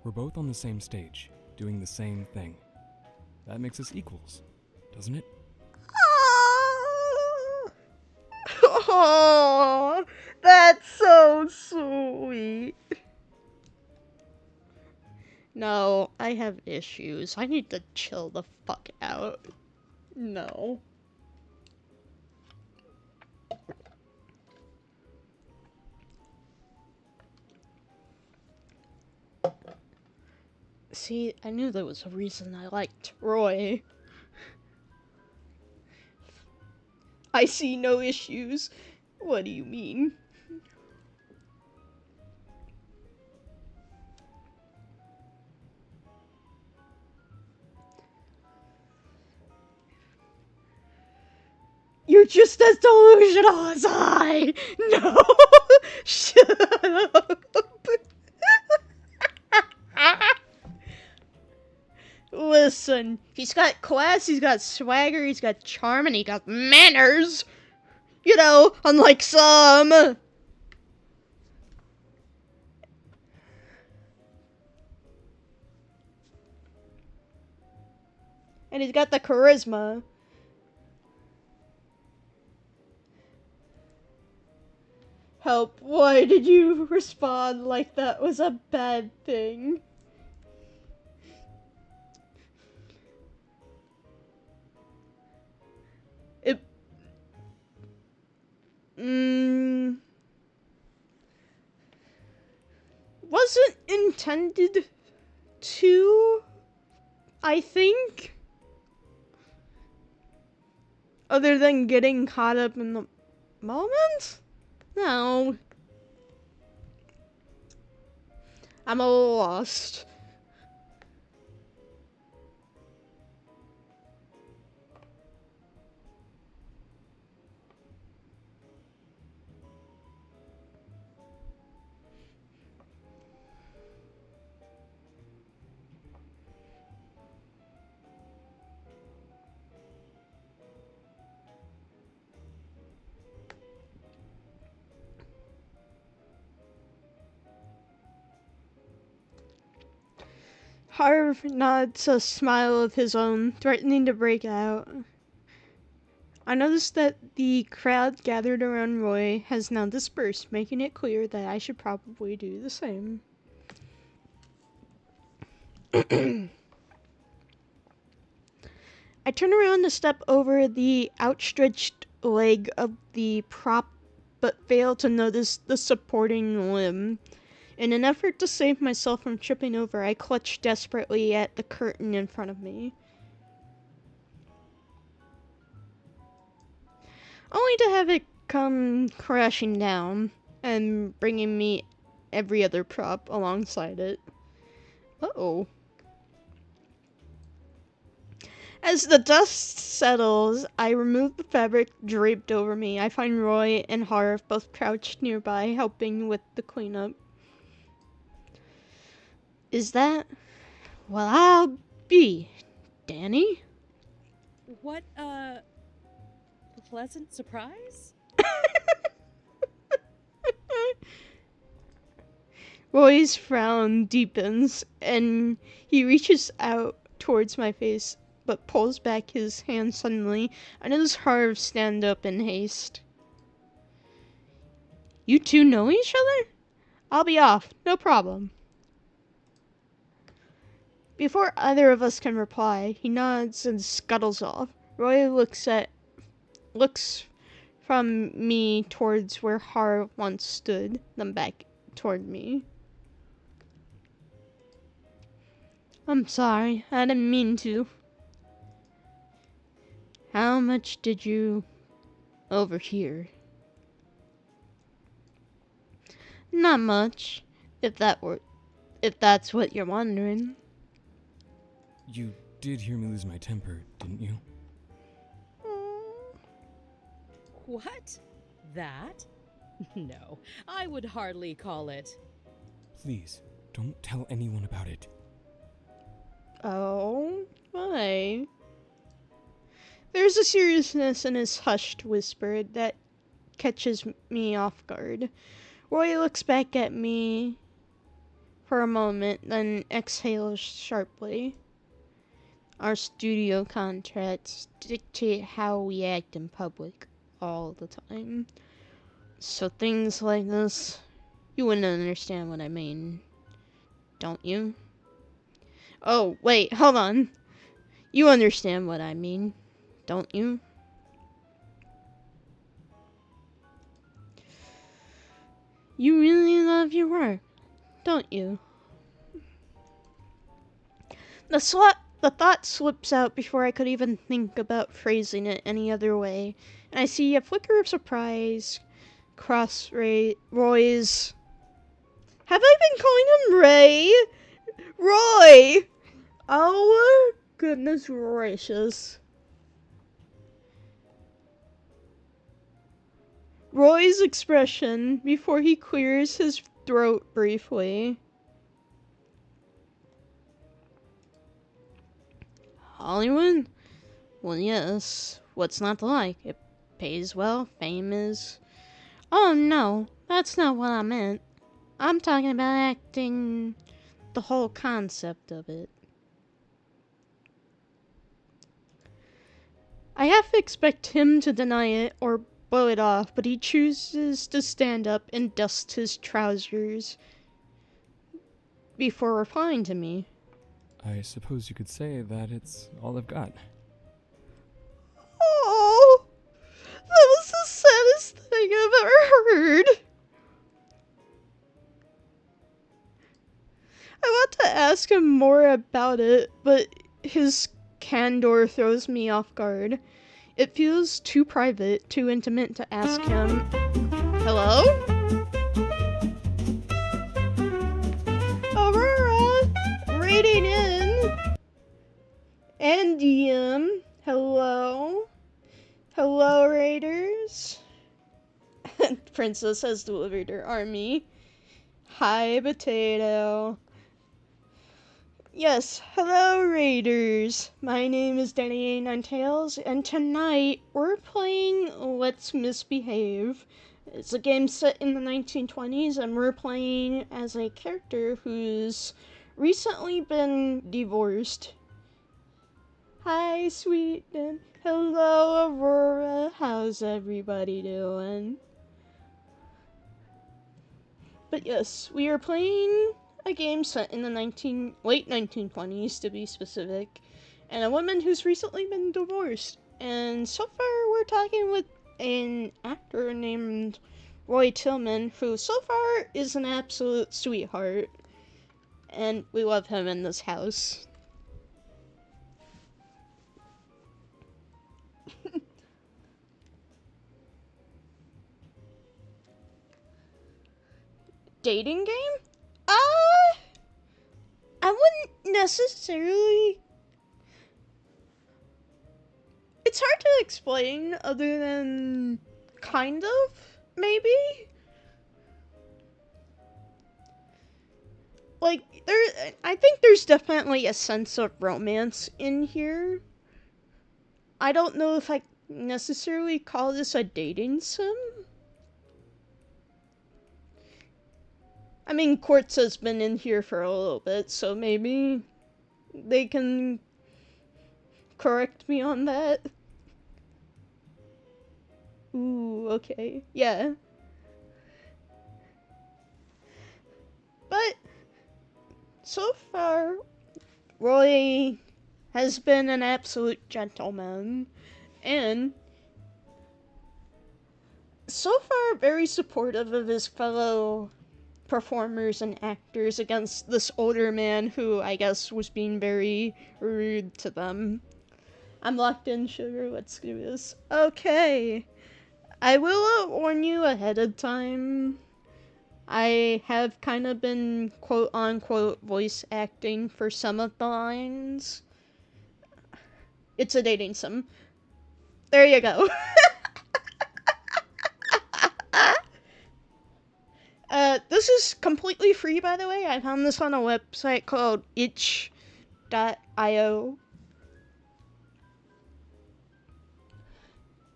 We're both on the same stage, doing the same thing. That makes us equals, doesn't it? Oh, that's so sweet. No, I have issues. I need to chill the fuck out. No. See, I knew there was a reason I liked Roy. I see no issues. What do you mean? You're just as delusional as I! No! Shut up! Listen, he's got class, he's got swagger, he's got charm, and he got manners! You know, unlike some! And he's got the charisma. Help, why did you respond like that was a bad thing? It... wasn't intended to, I think. Other than getting caught up in the moment? No. I'm a little lost. Harv nods a smile of his own, threatening to break out. I noticed that the crowd gathered around Roy has now dispersed, making it clear that I should probably do the same. I turn around to step over the outstretched leg of the prop, but fail to notice the supporting limb. In an effort to save myself from tripping over, I clutch desperately at the curtain in front of me. Only to have it come crashing down and bringing me every other prop alongside it. Uh-oh. As the dust settles, I remove the fabric draped over me. I find Roy and Harv both crouched nearby, helping with the cleanup. Is that... well, I'll be, Danny. What a pleasant surprise? Roy's frown deepens, and he reaches out towards my face, but pulls back his hand suddenly. I notice Harv stand up in haste. You two know each other? I'll be off, no problem. Before either of us can reply, he nods and scuttles off. Roy looks from me towards where Harv once stood, then back toward me. I'm sorry, I didn't mean to. How much did you overhear? Not much, if that's what you're wondering. You did hear me lose my temper, didn't you? What? That? No, I would hardly call it. Please, don't tell anyone about it. Oh, why? There's a seriousness in his hushed whisper that catches me off guard. Roy looks back at me for a moment, then exhales sharply. Our studio contracts dictate how we act in public all the time. So things like this, you wouldn't understand what I mean, don't you? Oh, wait, hold on. You understand what I mean, don't you? You really love your work, don't you? The thought slips out before I could even think about phrasing it any other way, and I see a flicker of surprise cross Roy's... Have I been calling him Ray? Roy! Oh, goodness gracious. Roy's expression before he clears his throat briefly. Hollywood? Well, yes. What's not to like? It pays well, fame is... Oh, no. That's not what I meant. I'm talking about acting... the whole concept of it. I half expect him to deny it or blow it off, but he chooses to stand up and dust his trousers before replying to me. I suppose you could say that it's all I've got. Oh, that was the saddest thing I've ever heard. I want to ask him more about it, but his candor throws me off guard. It feels too private, too intimate to ask him. Hello? Aurora! Rating in. And DM. Hello? Hello, Raiders? Princess has delivered her army. Hi, Potato. Yes, hello Raiders. My name is Danny A9Tails, and tonight we're playing Let's Misbehave. It's a game set in the 1920s, and we're playing as a character who's recently been divorced. Hi, sweet Dan. Hello, Aurora. How's everybody doing? But yes, we are playing a game set in the late 1920s to be specific, and a woman who's recently been divorced. And so far we're talking with an actor named Roy Tillman, who so far is an absolute sweetheart, and we love him in this house. Dating game? I wouldn't necessarily... It's hard to explain other than kind of, maybe? Like, I think there's definitely a sense of romance in here. I don't know if I necessarily call this a dating sim. I mean, Quartz has been in here for a little bit, so maybe they can correct me on that. Ooh, okay. Yeah. But so far, Roy has been an absolute gentleman, and so far very supportive of his fellow performers and actors against this older man who I guess was being very rude to them. I'm locked in, sugar. Let's do this. Okay. I will warn you ahead of time. I have kind of been quote-unquote voice acting for some of the lines. It's a dating sim. There you go. This is completely free, by the way. I found this on a website called itch.io.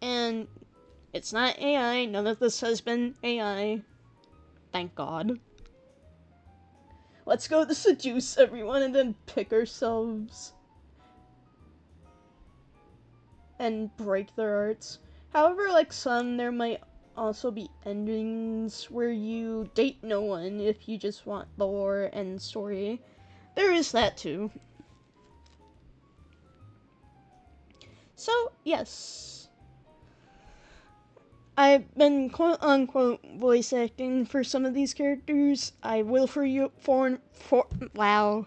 And it's not AI. None of this has been AI. Thank God. Let's go to seduce everyone and then pick ourselves. And break their hearts. However, like some, there might also be endings where you date no one if you just want the lore and story. There is that too. So, yes. I've been quote-unquote voice acting for some of these characters. I will wow.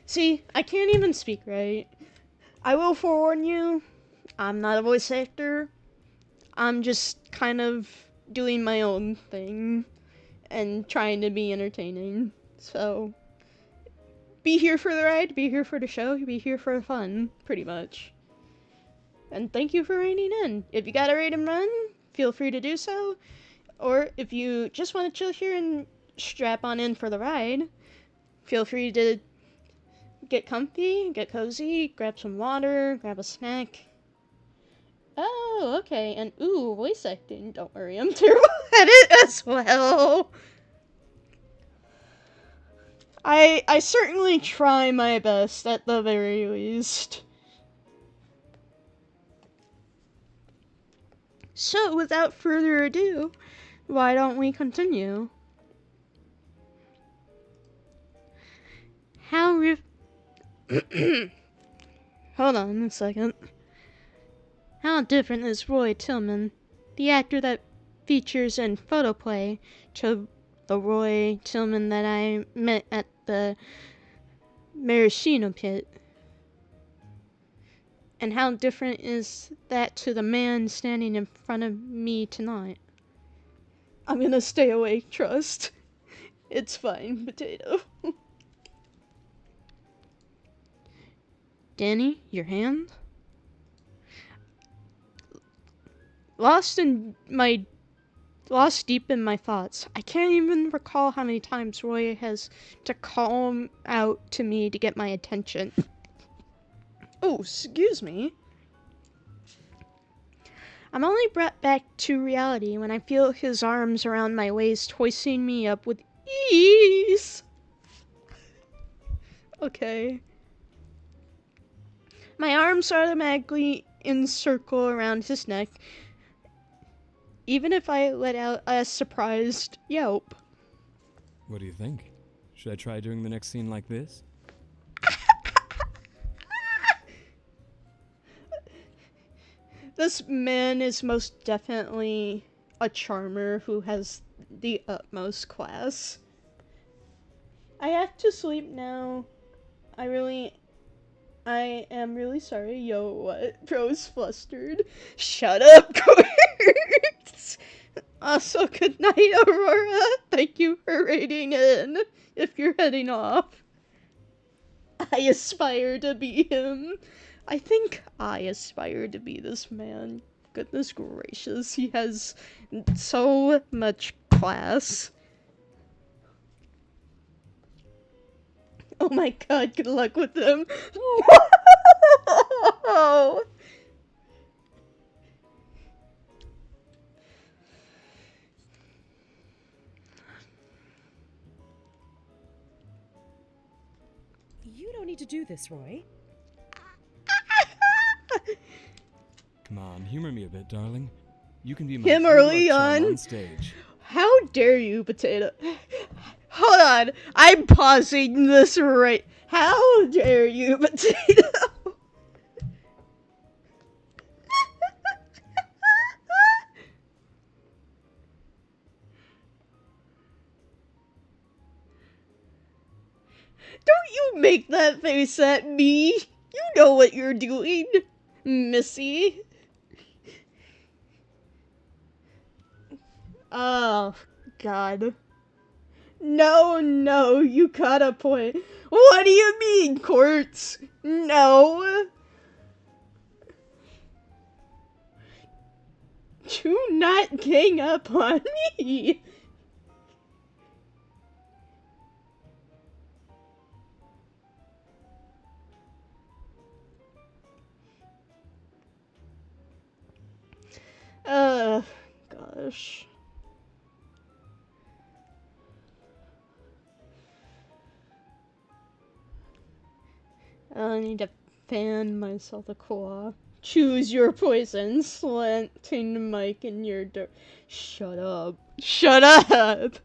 See, I can't even speak right. I will forewarn you, I'm not a voice actor. I'm just kind of doing my own thing and trying to be entertaining. So, be here for the ride, be here for the show, be here for the fun, pretty much. And thank you for writing in. If you got a raid and run, feel free to do so. Or if you just want to chill here and strap on in for the ride, feel free to get comfy, get cozy, grab some water, grab a snack. Oh, okay, and ooh, voice acting. Don't worry, I'm terrible at it as well. I certainly try my best at the very least. So, without further ado, why don't we continue? Hold on a second. How different is Roy Tillman, the actor that features in Photoplay, to the Roy Tillman that I met at the Maraschino Pit? And how different is that to the man standing in front of me tonight? I'm gonna stay awake, trust. It's fine, potato. Danny, your hand? Lost deep in my thoughts. I can't even recall how many times Roy has to call him out to me to get my attention. Oh, excuse me. I'm only brought back to reality when I feel his arms around my waist, hoisting me up with ease. Okay. My arms automatically encircle around his neck, even if I let out a surprised yelp. What do you think? Should I try doing the next scene like this? This man is most definitely a charmer who has the utmost class. I have to sleep now. I am really sorry. Yo, what? Bro's flustered. Shut up, Quartz! Also, good night, Aurora. Thank you for raiding in, if you're heading off. I aspire to be him. I think I aspire to be this man. Goodness gracious, he has so much class. Oh my god, good luck with him. No! You don't need to do this, Roy. Come on, humor me a bit, darling. You can be my Him good early luck charm on. stage. How dare you, Potato? Hold on, I'm pausing this right. How dare you, Potato? Don't you make that face at me. You know what you're doing, Missy. Oh, God. No, you got a point. What do you mean, Quartz? No. Do not gang up on me! Gosh. I need to fan myself a claw. Choose your poison, slanting the mic in your door. Shut up. Shut up!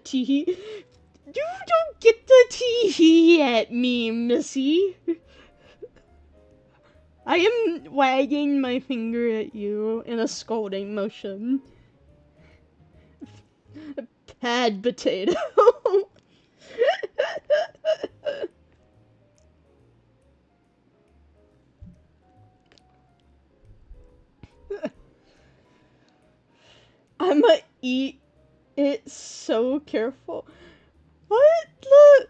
Tee. You don't get the tee at me, missy. I am wagging my finger at you in a scolding motion. Bad potato. I'ma eat it so careful. What the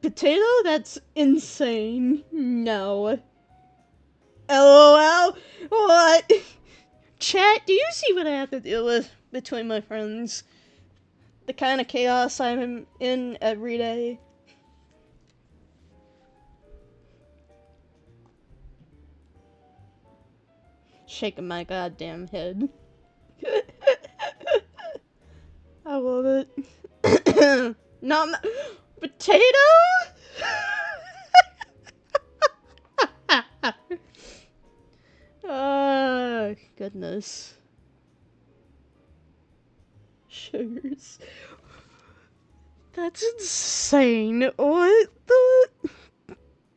potato? That's insane. No. LOL. What? Chat, do you see what I have to deal with between my friends? The kind of chaos I'm in every day. Shaking my goddamn head. I love it. Not my potato? Oh, goodness. Sugars. That's insane. What the?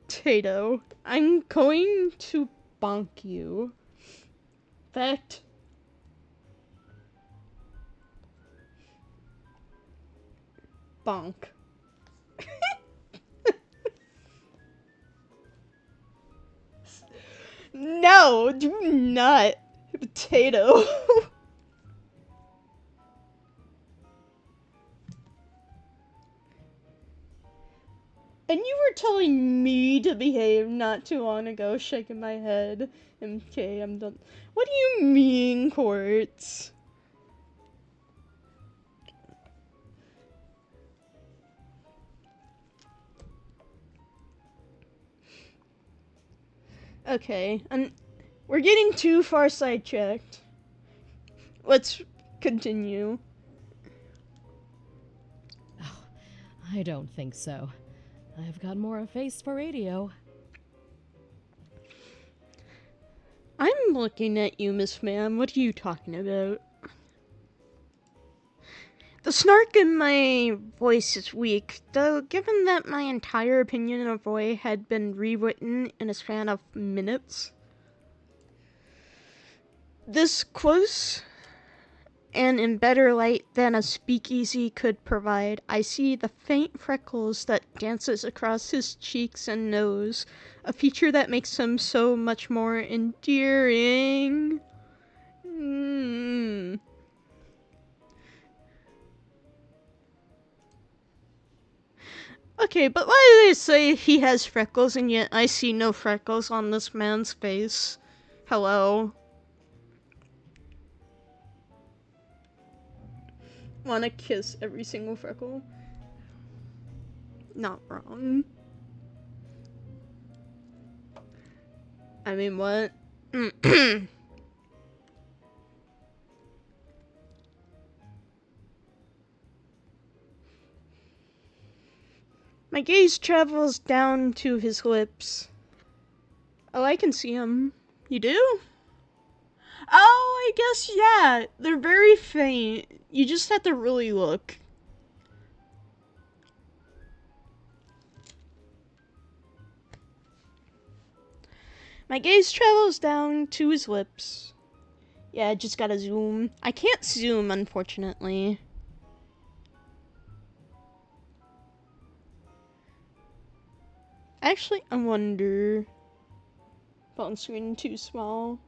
Potato. I'm going to bonk you. Fact. Bonk. No, do not. Potato. And you were telling me to behave not too long ago, shaking my head. MK, I'm done. What do you mean, Quartz? Okay, we're getting too far sidetracked. Let's continue. Oh, I don't think so. I've got more of a face for radio. I'm looking at you, Miss Ma'am. What are you talking about? The snark in my voice is weak, though given that my entire opinion of Roy had been rewritten in a span of minutes. This close and in better light than a speakeasy could provide, I see the faint freckles that dances across his cheeks and nose, a feature that makes him so much more endearing. Okay, but why do they say he has freckles and yet I see no freckles on this man's face? Hello? Wanna kiss every single freckle? Not wrong. I mean, what? My gaze travels down to his lips. Oh, I can see him. You do? Oh, I guess, yeah. They're very faint. You just have to really look. My gaze travels down to his lips. Yeah, I just gotta zoom. I can't zoom, unfortunately. Actually, I wonder. Phone screen too small.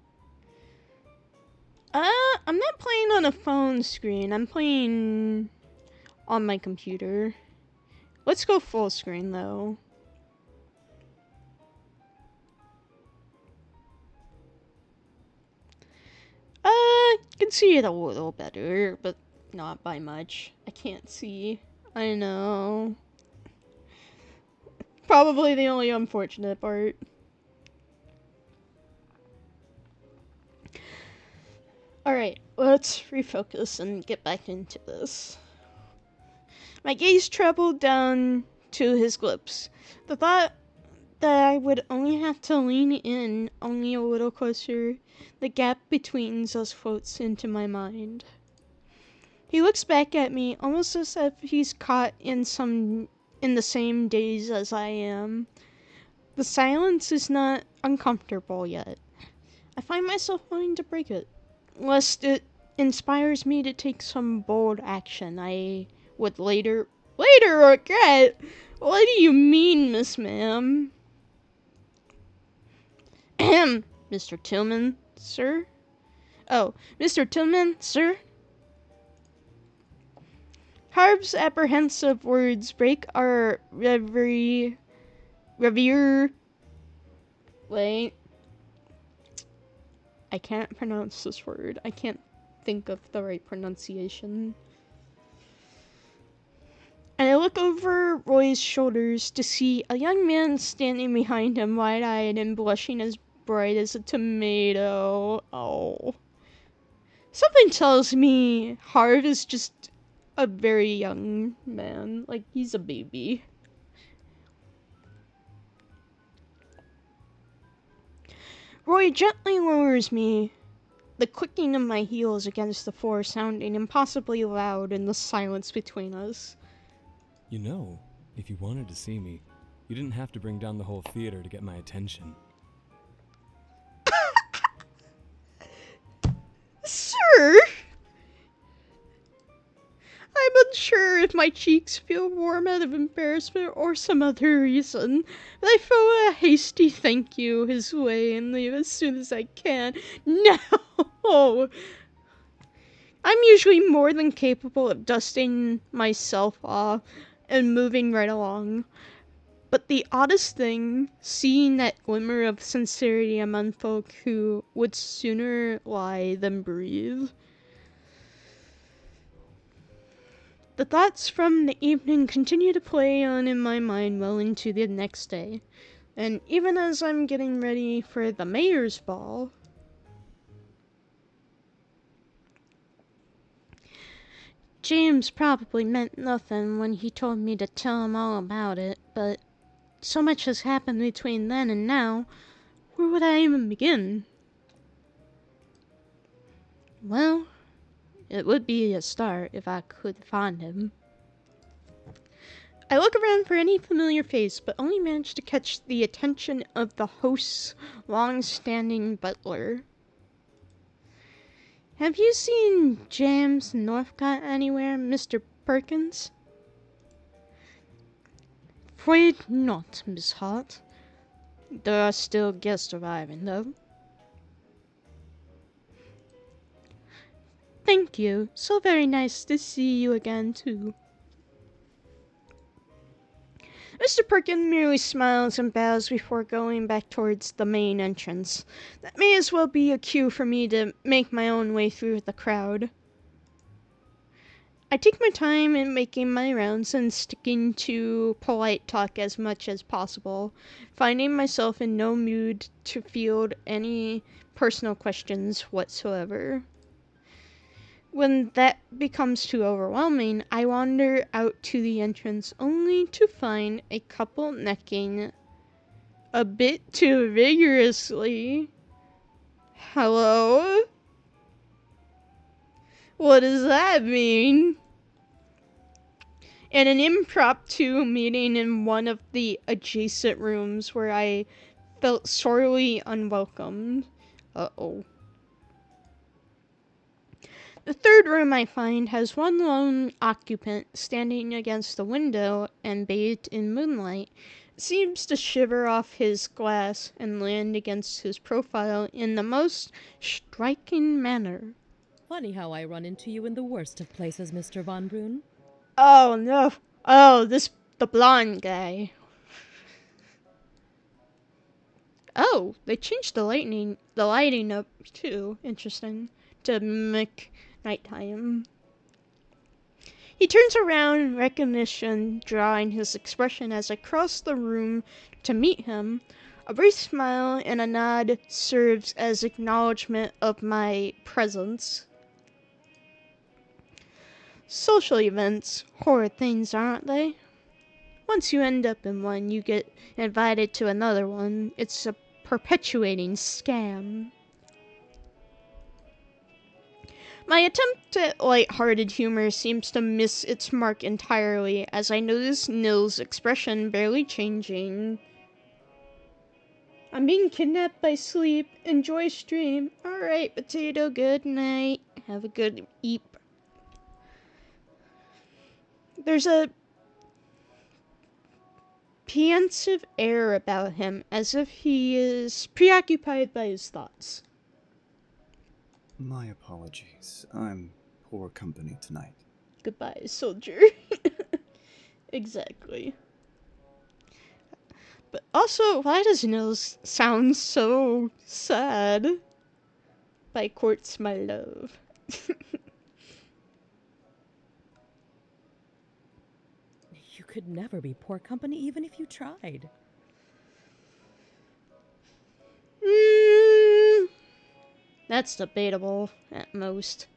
I'm not playing on a phone screen. I'm playing on my computer. Let's go full screen, though. I can see it a little better, but not by much. I can't see. I know. Probably the only unfortunate part. Alright, let's refocus and get back into this. My gaze traveled down to his lips. The thought that I would only have to lean in only a little closer, the gap between us floats into my mind. He looks back at me almost as if he's caught in the same daze as I am. The silence is not uncomfortable yet. I find myself wanting to break it, lest it inspires me to take some bold action I would later regret. What do you mean, Miss Ma'am? Ahem, Mr. Tillman, sir? Oh, Mr. Tillman, sir? Harb's apprehensive words break our revere. Wait. I can't pronounce this word. I can't think of the right pronunciation. And I look over Roy's shoulders to see a young man standing behind him, wide-eyed and blushing as bright as a tomato. Oh. Something tells me Harv is just a very young man. Like, he's a baby. Roy gently lowers me, the clicking of my heels against the floor sounding impossibly loud in the silence between us. You know, if you wanted to see me, you didn't have to bring down the whole theater to get my attention. Sir! I'm unsure if my cheeks feel warm out of embarrassment or some other reason, but I throw a hasty thank you his way and leave as soon as I can. No! I'm usually more than capable of dusting myself off and moving right along. But the oddest thing, seeing that glimmer of sincerity among folk who would sooner lie than breathe. The thoughts from the evening continue to play on in my mind well into the next day. And even as I'm getting ready for the mayor's ball, James probably meant nothing when he told me to tell him all about it, but so much has happened between then and now, where would I even begin? Well, it would be a start if I could find him. I look around for any familiar face, but only manage to catch the attention of the host's long-standing butler. Have you seen James Northcott anywhere, Mr. Perkins? Afraid not, Miss Hart. There are still guests arriving, though. Thank you. So very nice to see you again, too. Mr. Perkins merely smiles and bows before going back towards the main entrance. That may as well be a cue for me to make my own way through the crowd. I take my time in making my rounds and sticking to polite talk as much as possible, finding myself in no mood to field any personal questions whatsoever. When that becomes too overwhelming, I wander out to the entrance only to find a couple necking a bit too vigorously. Hello? What does that mean? And an impromptu meeting in one of the adjacent rooms where I felt sorely unwelcomed. Uh-oh. The third room I find has one lone occupant standing against the window and bathed in moonlight. It seems to shiver off his glass and land against his profile in the most striking manner. Funny how I run into you in the worst of places, Mr. Von Brunn. Oh no. Oh, the blonde guy. Oh, they changed the lighting up too. Interesting. to mimic nighttime. He turns around in recognition, drawing his expression as I cross the room to meet him. A brief smile and a nod serves as acknowledgement of my presence. Social events, horrid things, aren't they? Once you end up in one, you get invited to another one. It's a perpetuating scam. My attempt at light-hearted humor seems to miss its mark entirely, as I notice Nils' expression barely changing. I'm being kidnapped by sleep. Enjoy stream. Alright, potato, good night. Have a good eep. There's a pensive air about him, as if he is preoccupied by his thoughts. My apologies. I'm poor company tonight. Goodbye, soldier. Exactly. But also, why does Nils sound so sad? By Quartz, my love. You could never be poor company even if you tried. That's debatable, at most.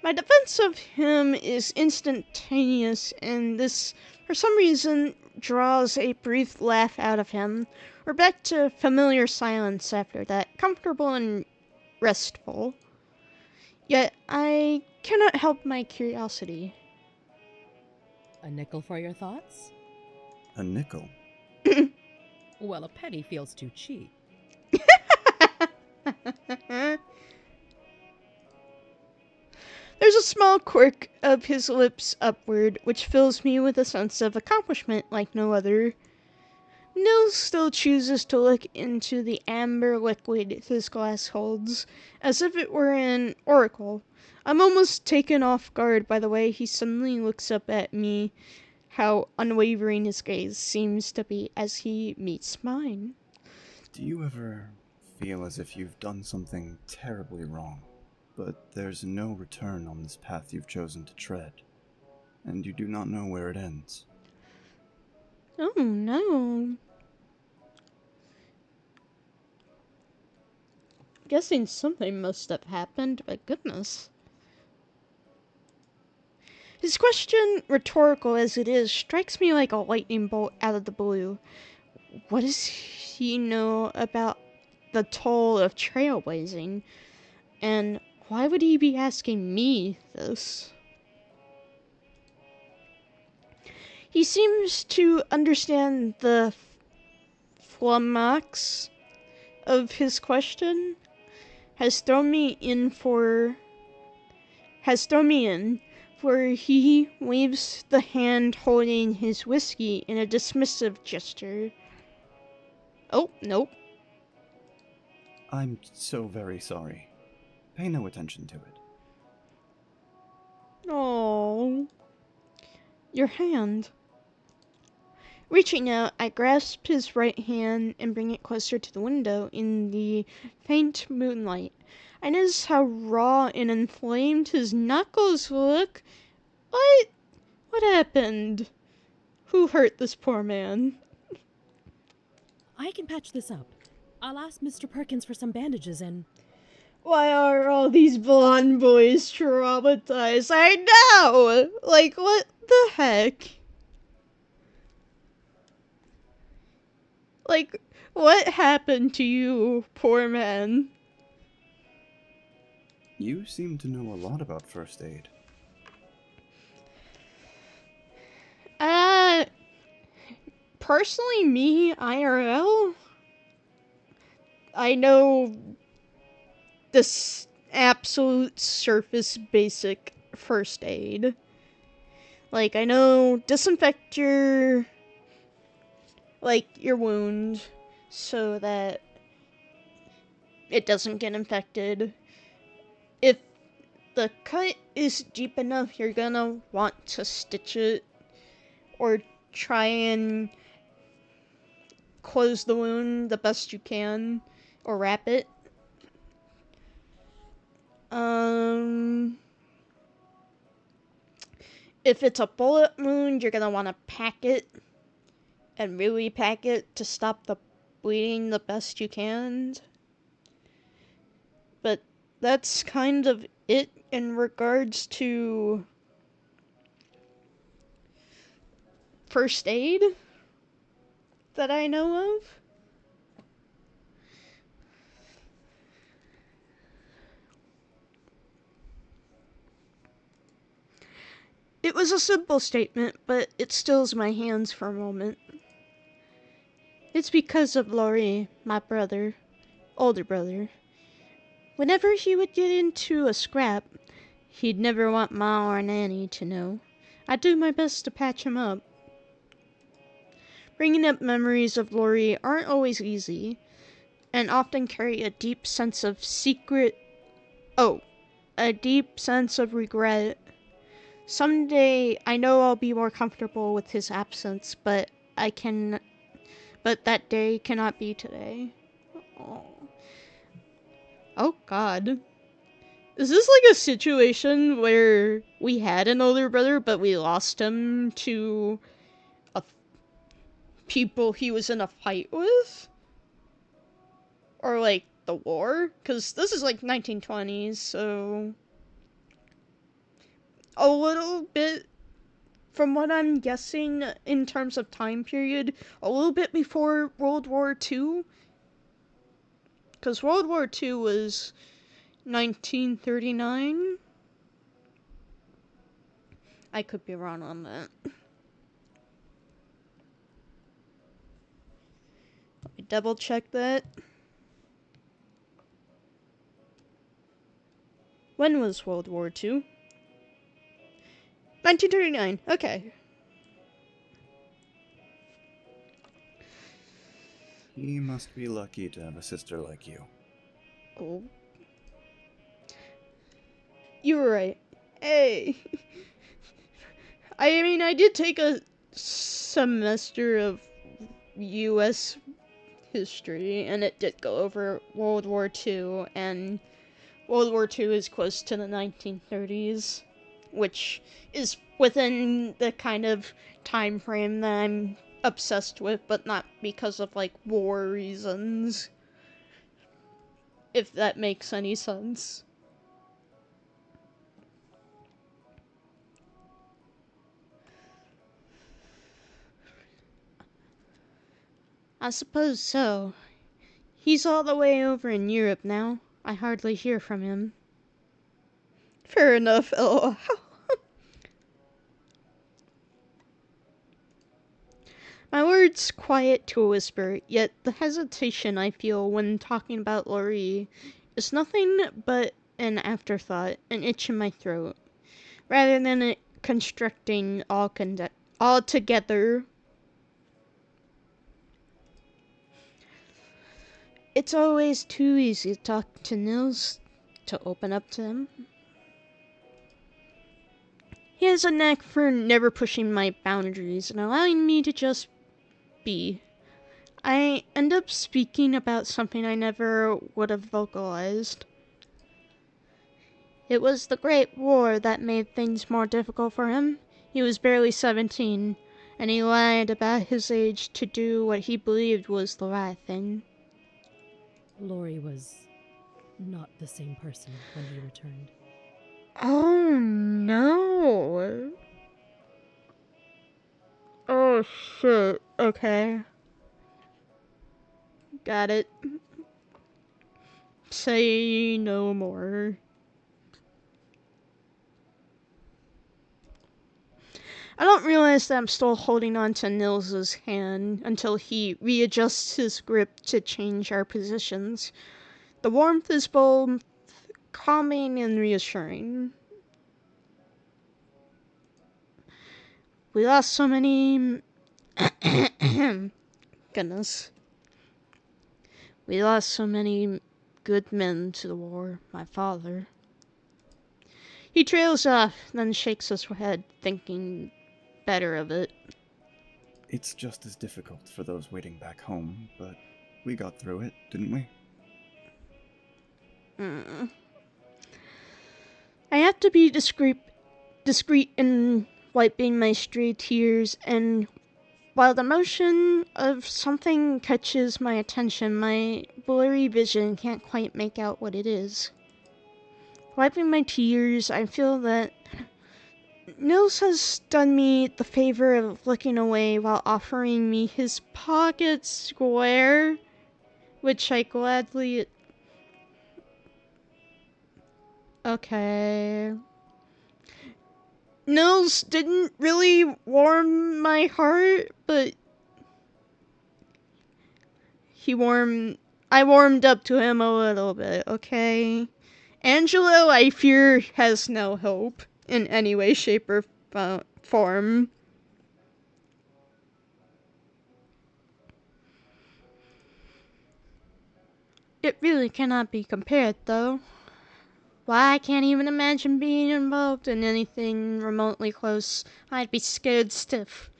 My defense of him is instantaneous, and this, for some reason, draws a brief laugh out of him. We're back to familiar silence after that, comfortable and restful. Yet I cannot help my curiosity. A nickel for your thoughts? A nickel? Well, a penny feels too cheap. There's a small quirk of his lips upward, which fills me with a sense of accomplishment like no other. Nils still chooses to look into the amber liquid his glass holds, as if it were an oracle. I'm almost taken off guard by the way he suddenly looks up at me, how unwavering his gaze seems to be as he meets mine. Do you ever feel as if you've done something terribly wrong, but there's no return on this path you've chosen to tread, and you do not know where it ends? Oh, no. Guessing something must have happened, but goodness. His question, rhetorical as it is, strikes me like a lightning bolt out of the blue. What does he know about the toll of trailblazing? And why would he be asking me this? He seems to understand the flummox of his question. Has thrown me in, for he waves the hand holding his whiskey in a dismissive gesture. Oh, nope. I'm so very sorry. Pay no attention to it. Oh, your hand. Reaching out, I grasp his right hand and bring it closer to the window in the faint moonlight. I notice how raw and inflamed his knuckles look. What happened? Who hurt this poor man? I can patch this up. I'll ask Mr. Perkins for some bandages and... Why are all these blonde boys traumatized? I know! Like, what the heck? Like, what happened to you, poor man? You seem to know a lot about first aid. Personally, me, IRL, I know this absolute surface basic first aid. Like, I know disinfect your wound so that it doesn't get infected. If the cut is deep enough, you're gonna want to stitch it or try and close the wound the best you can, or wrap it. If it's a bullet wound, you're gonna want to pack it and really pack it to stop the bleeding the best you can. But that's kind of it in regards to first aid that I know of. It was a simple statement, but it stills my hands for a moment. It's because of Laurie, my brother, older brother. Whenever he would get into a scrap, he'd never want Ma or Nanny to know. I'd do my best to patch him up. Bringing up memories of Laurie aren't always easy, and often carry a deep sense of a deep sense of regret. Someday, I know I'll be more comfortable with his absence, but that day cannot be today. Oh God. Is this like a situation where we had an older brother, but we lost him to people he was in a fight with? Or like the war? Because this is like 1920s, so a little bit, from what I'm guessing in terms of time period, a little bit before World War II. Because World War II was 1939. I could be wrong on that. Let me double check that. When was World War II? 1939. Okay. He must be lucky to have a sister like you. Oh. You were right. Hey. I mean, I did take a semester of U.S. history, and it did go over World War II, and World War II is close to the 1930s, which is within the kind of time frame that I'm obsessed with, but not because of, like, war reasons. If that makes any sense. I suppose so. He's all the way over in Europe now. I hardly hear from him. Fair enough, LOL. My words quiet to a whisper, yet the hesitation I feel when talking about Laurie is nothing but an afterthought, an itch in my throat, rather than it constricting altogether. It's always too easy to talk to Nils, to open up to him. He has a knack for never pushing my boundaries and allowing me to just be. I end up speaking about something I never would have vocalized. It was the Great War that made things more difficult for him. He was barely 17, and he lied about his age to do what he believed was the right thing. Laurie was not the same person when he returned. Oh no. Oh shit. Okay. Got it. Say no more. I don't realize that I'm still holding on to Nils's hand until he readjusts his grip to change our positions. The warmth is both calming and reassuring. We lost so many... Goodness. We lost so many good men to the war, my father. He trails off, then shakes his head, thinking better of it. It's just as difficult for those waiting back home, but we got through it, didn't we? I have to be discreet in wiping my stray tears, and while the motion of something catches my attention, my blurry vision can't quite make out what it is. Wiping my tears, I feel that Nils has done me the favor of looking away while offering me his pocket square, which I gladly... Okay. Nils didn't really warm my heart, but I warmed up to him a little bit, okay? Angelo, I fear, has no hope in any way, shape, or form. It really cannot be compared, though. Why, I can't even imagine being involved in anything remotely close. I'd be scared stiff.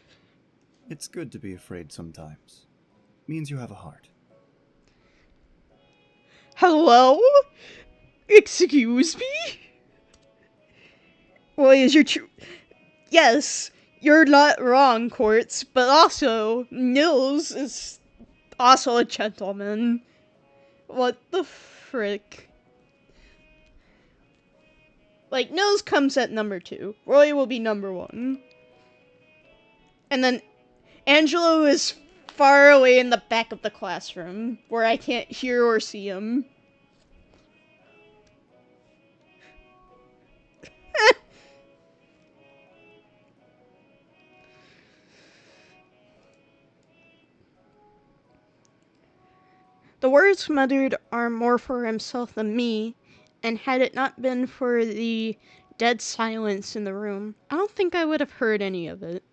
It's good to be afraid sometimes. Means you have a heart. Hello? Excuse me? Well, is your Yes, you're not wrong, Quartz, but also, Nils is also a gentleman. What the frick? Like, Nils comes at number 2. Roy will be number 1. And then Angelo is far away in the back of the classroom, where I can't hear or see him. The words muttered are more for himself than me, and had it not been for the dead silence in the room, I don't think I would have heard any of it.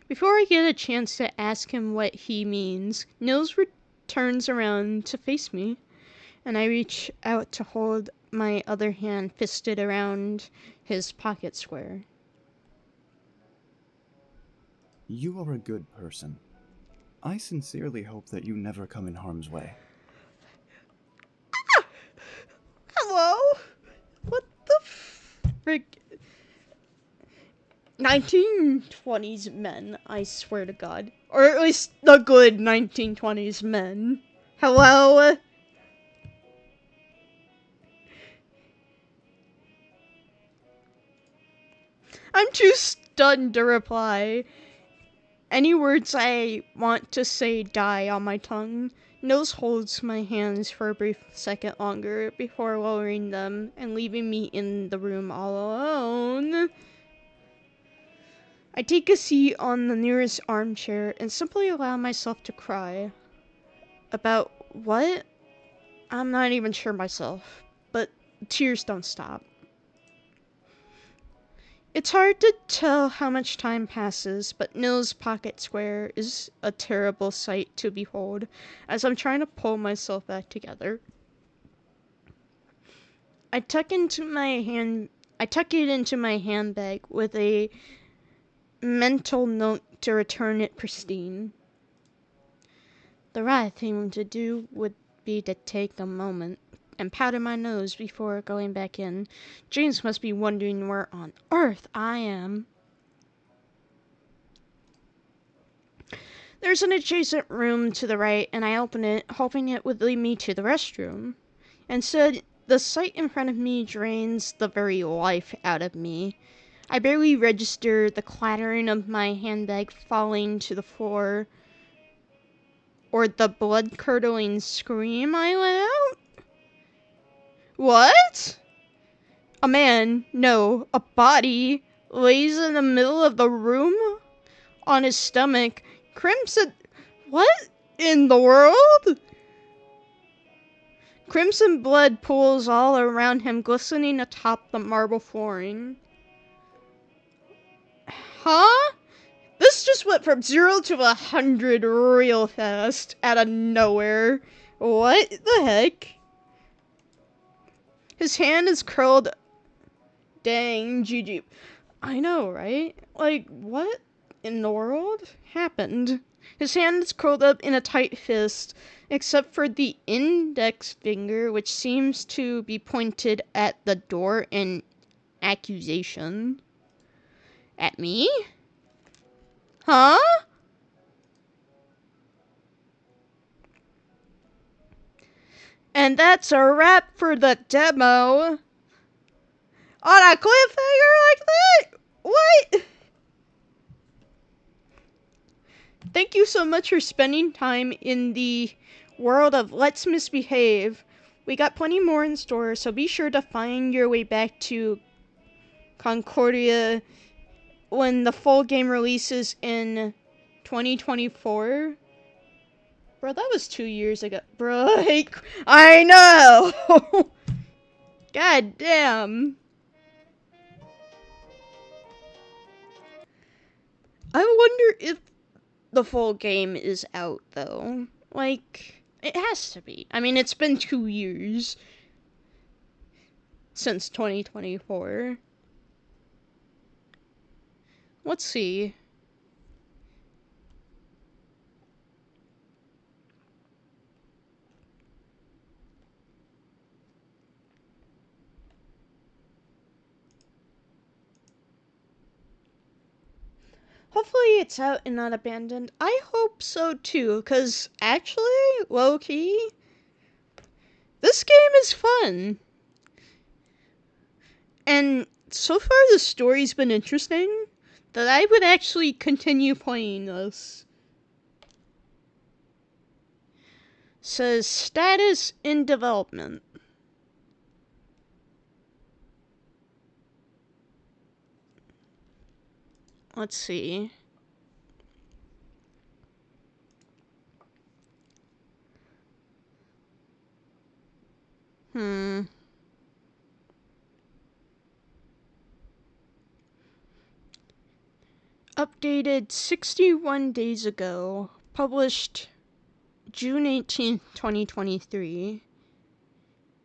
Before I get a chance to ask him what he means, Nils turns around to face me, and I reach out to hold my other hand fisted around his pocket square. You are a good person. I sincerely hope that you never come in harm's way. Hello? What the frick? 1920s men, I swear to God. Or at least the good 1920s men. Hello? I'm too stunned to reply. Any words I want to say die on my tongue. Nils holds my hands for a brief second longer before lowering them and leaving me in the room all alone. I take a seat on the nearest armchair and simply allow myself to cry. About what? I'm not even sure myself, but tears don't stop. It's hard to tell how much time passes, but Nils' pocket square is a terrible sight to behold as I'm trying to pull myself back together. I tuck it into my handbag with a mental note to return it pristine. The right thing to do would be to take a moment and powder my nose before going back in. James must be wondering where on earth I am. There's an adjacent room to the right, and I open it, hoping it would lead me to the restroom. Instead, the sight in front of me drains the very life out of me. I barely register the clattering of my handbag falling to the floor, or the blood-curdling scream I let out. What? A man, no, a body, lays in the middle of the room on his stomach. Crimson. What in the world? Crimson blood pools all around him, glistening atop the marble flooring. Huh? This just went from 0 to 100 real fast, out of nowhere. What the heck? His hand is curled. Dang, GG. I know, right? Like, what in the world happened? His hand is curled up in a tight fist, except for the index finger, which seems to be pointed at the door in accusation. At me? Huh? And that's a wrap for the demo. On a cliffhanger like that? What? Thank you so much for spending time in the world of Let's Misbehave. We got plenty more in store, so be sure to find your way back to Concordia when the full game releases in 2024. Bro, that was 2 years ago. Bro, I know! God damn. I wonder if the full game is out, though. Like, it has to be. I mean, it's been 2 years since 2024. Let's see. Hopefully it's out and not abandoned. I hope so too, because actually, low-key, this game is fun. And so far the story's been interesting that I would actually continue playing this. Says status in development. Let's see. Updated 61 days ago. Published June 18th, 2023.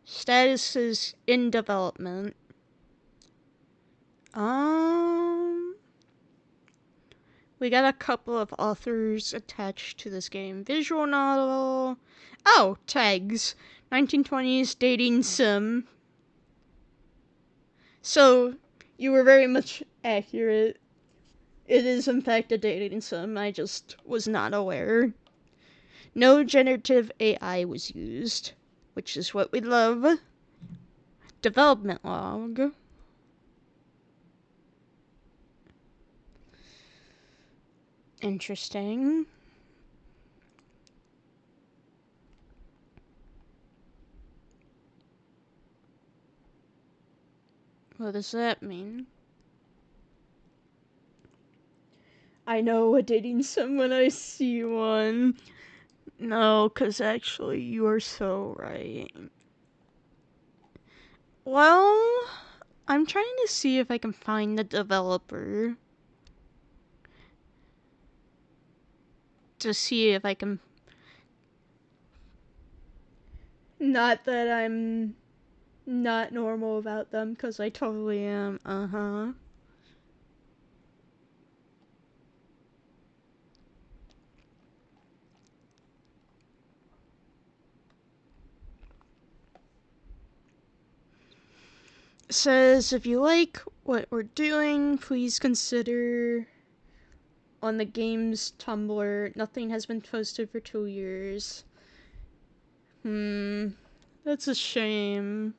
Status is in development. We got a couple of authors attached to this game. Visual novel. Oh, tags. 1920s dating sim. So, you were very much accurate. It is in fact a dating sim. I just was not aware. No generative AI was used, which is what we love. Development log. Interesting. What does that mean? I know a dating sim when I see one. No, 'cause actually you are so right. Well, I'm trying to see if I can find the developer. To see if I can... Not that I'm not normal about them, 'cause I totally am. Says, if you like what we're doing, please consider on the game's Tumblr. Nothing has been posted for 2 years. That's a shame.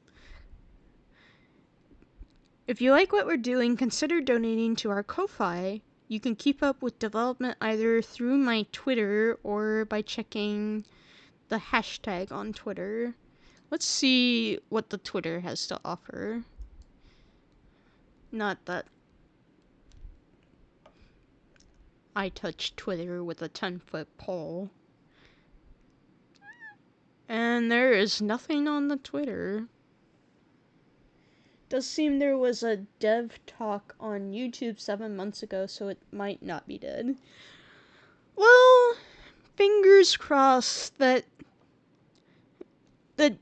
If you like what we're doing, consider donating to our Ko-Fi. You can keep up with development either through my Twitter or by checking the hashtag on Twitter. Let's see what the Twitter has to offer. Not that I touch Twitter with a 10-foot pole. And there is nothing on the Twitter. Does seem there was a dev talk on YouTube 7 months ago, so it might not be dead. Well, fingers crossed that the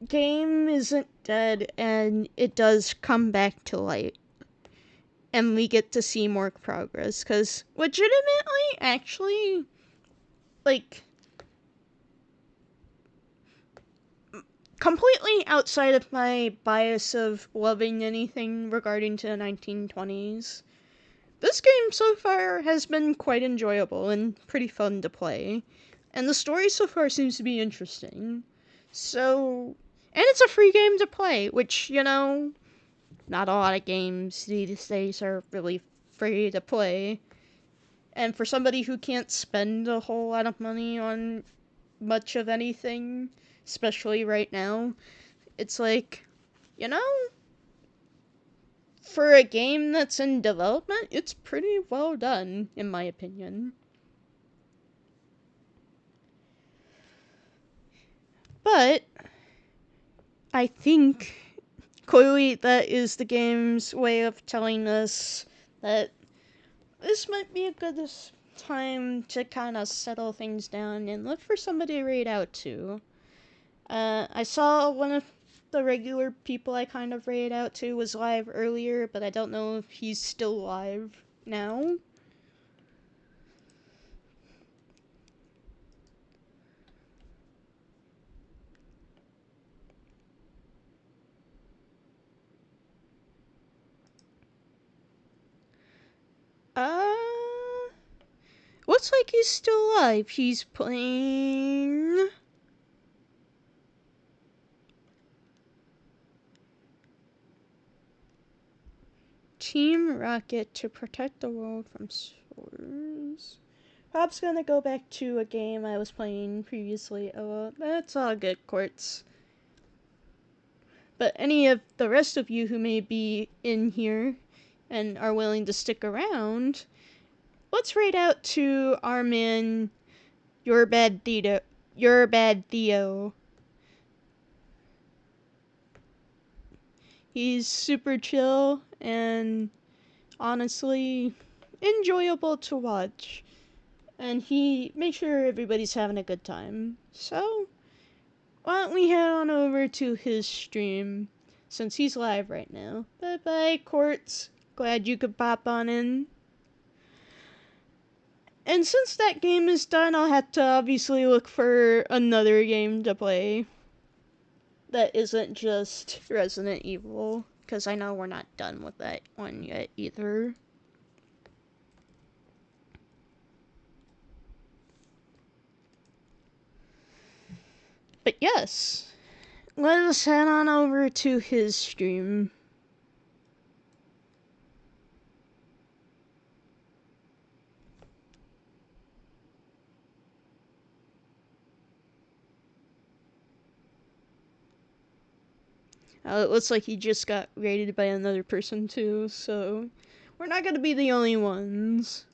game isn't dead and it does come back to light. and we get to see more progress. Because legitimately, actually, like, completely outside of my bias of loving anything regarding to the 1920s, this game so far has been quite enjoyable and pretty fun to play. And the story so far seems to be interesting. So, and it's a free game to play, which, you know, not a lot of games these days are really free to play. And for somebody who can't spend a whole lot of money on much of anything, especially right now, it's like, you know, for a game that's in development, it's pretty well done, in my opinion. But I think clearly that is the game's way of telling us that this might be a good time to kind of settle things down and look for somebody to raid out to. I saw one of the regular people I kind of raid out to was live earlier, but I don't know if he's still live now. Looks like he's still alive. He's playing Team Rocket to protect the world from swords. Rob's gonna go back to a game I was playing previously. Oh, that's all good, Quartz. But any of the rest of you who may be in here and are willing to stick around, let's raid out to our man, Your Bad Theo. He's super chill and honestly enjoyable to watch. And he makes sure everybody's having a good time. So, why don't we head on over to his stream, since he's live right now. Bye-bye, Quartz. Glad you could pop on in. And since that game is done, I'll have to obviously look for another game to play that isn't just Resident Evil, because I know we're not done with that one yet either. But yes, let us head on over to his stream. It looks like he just got raided by another person too, so we're not gonna be the only ones.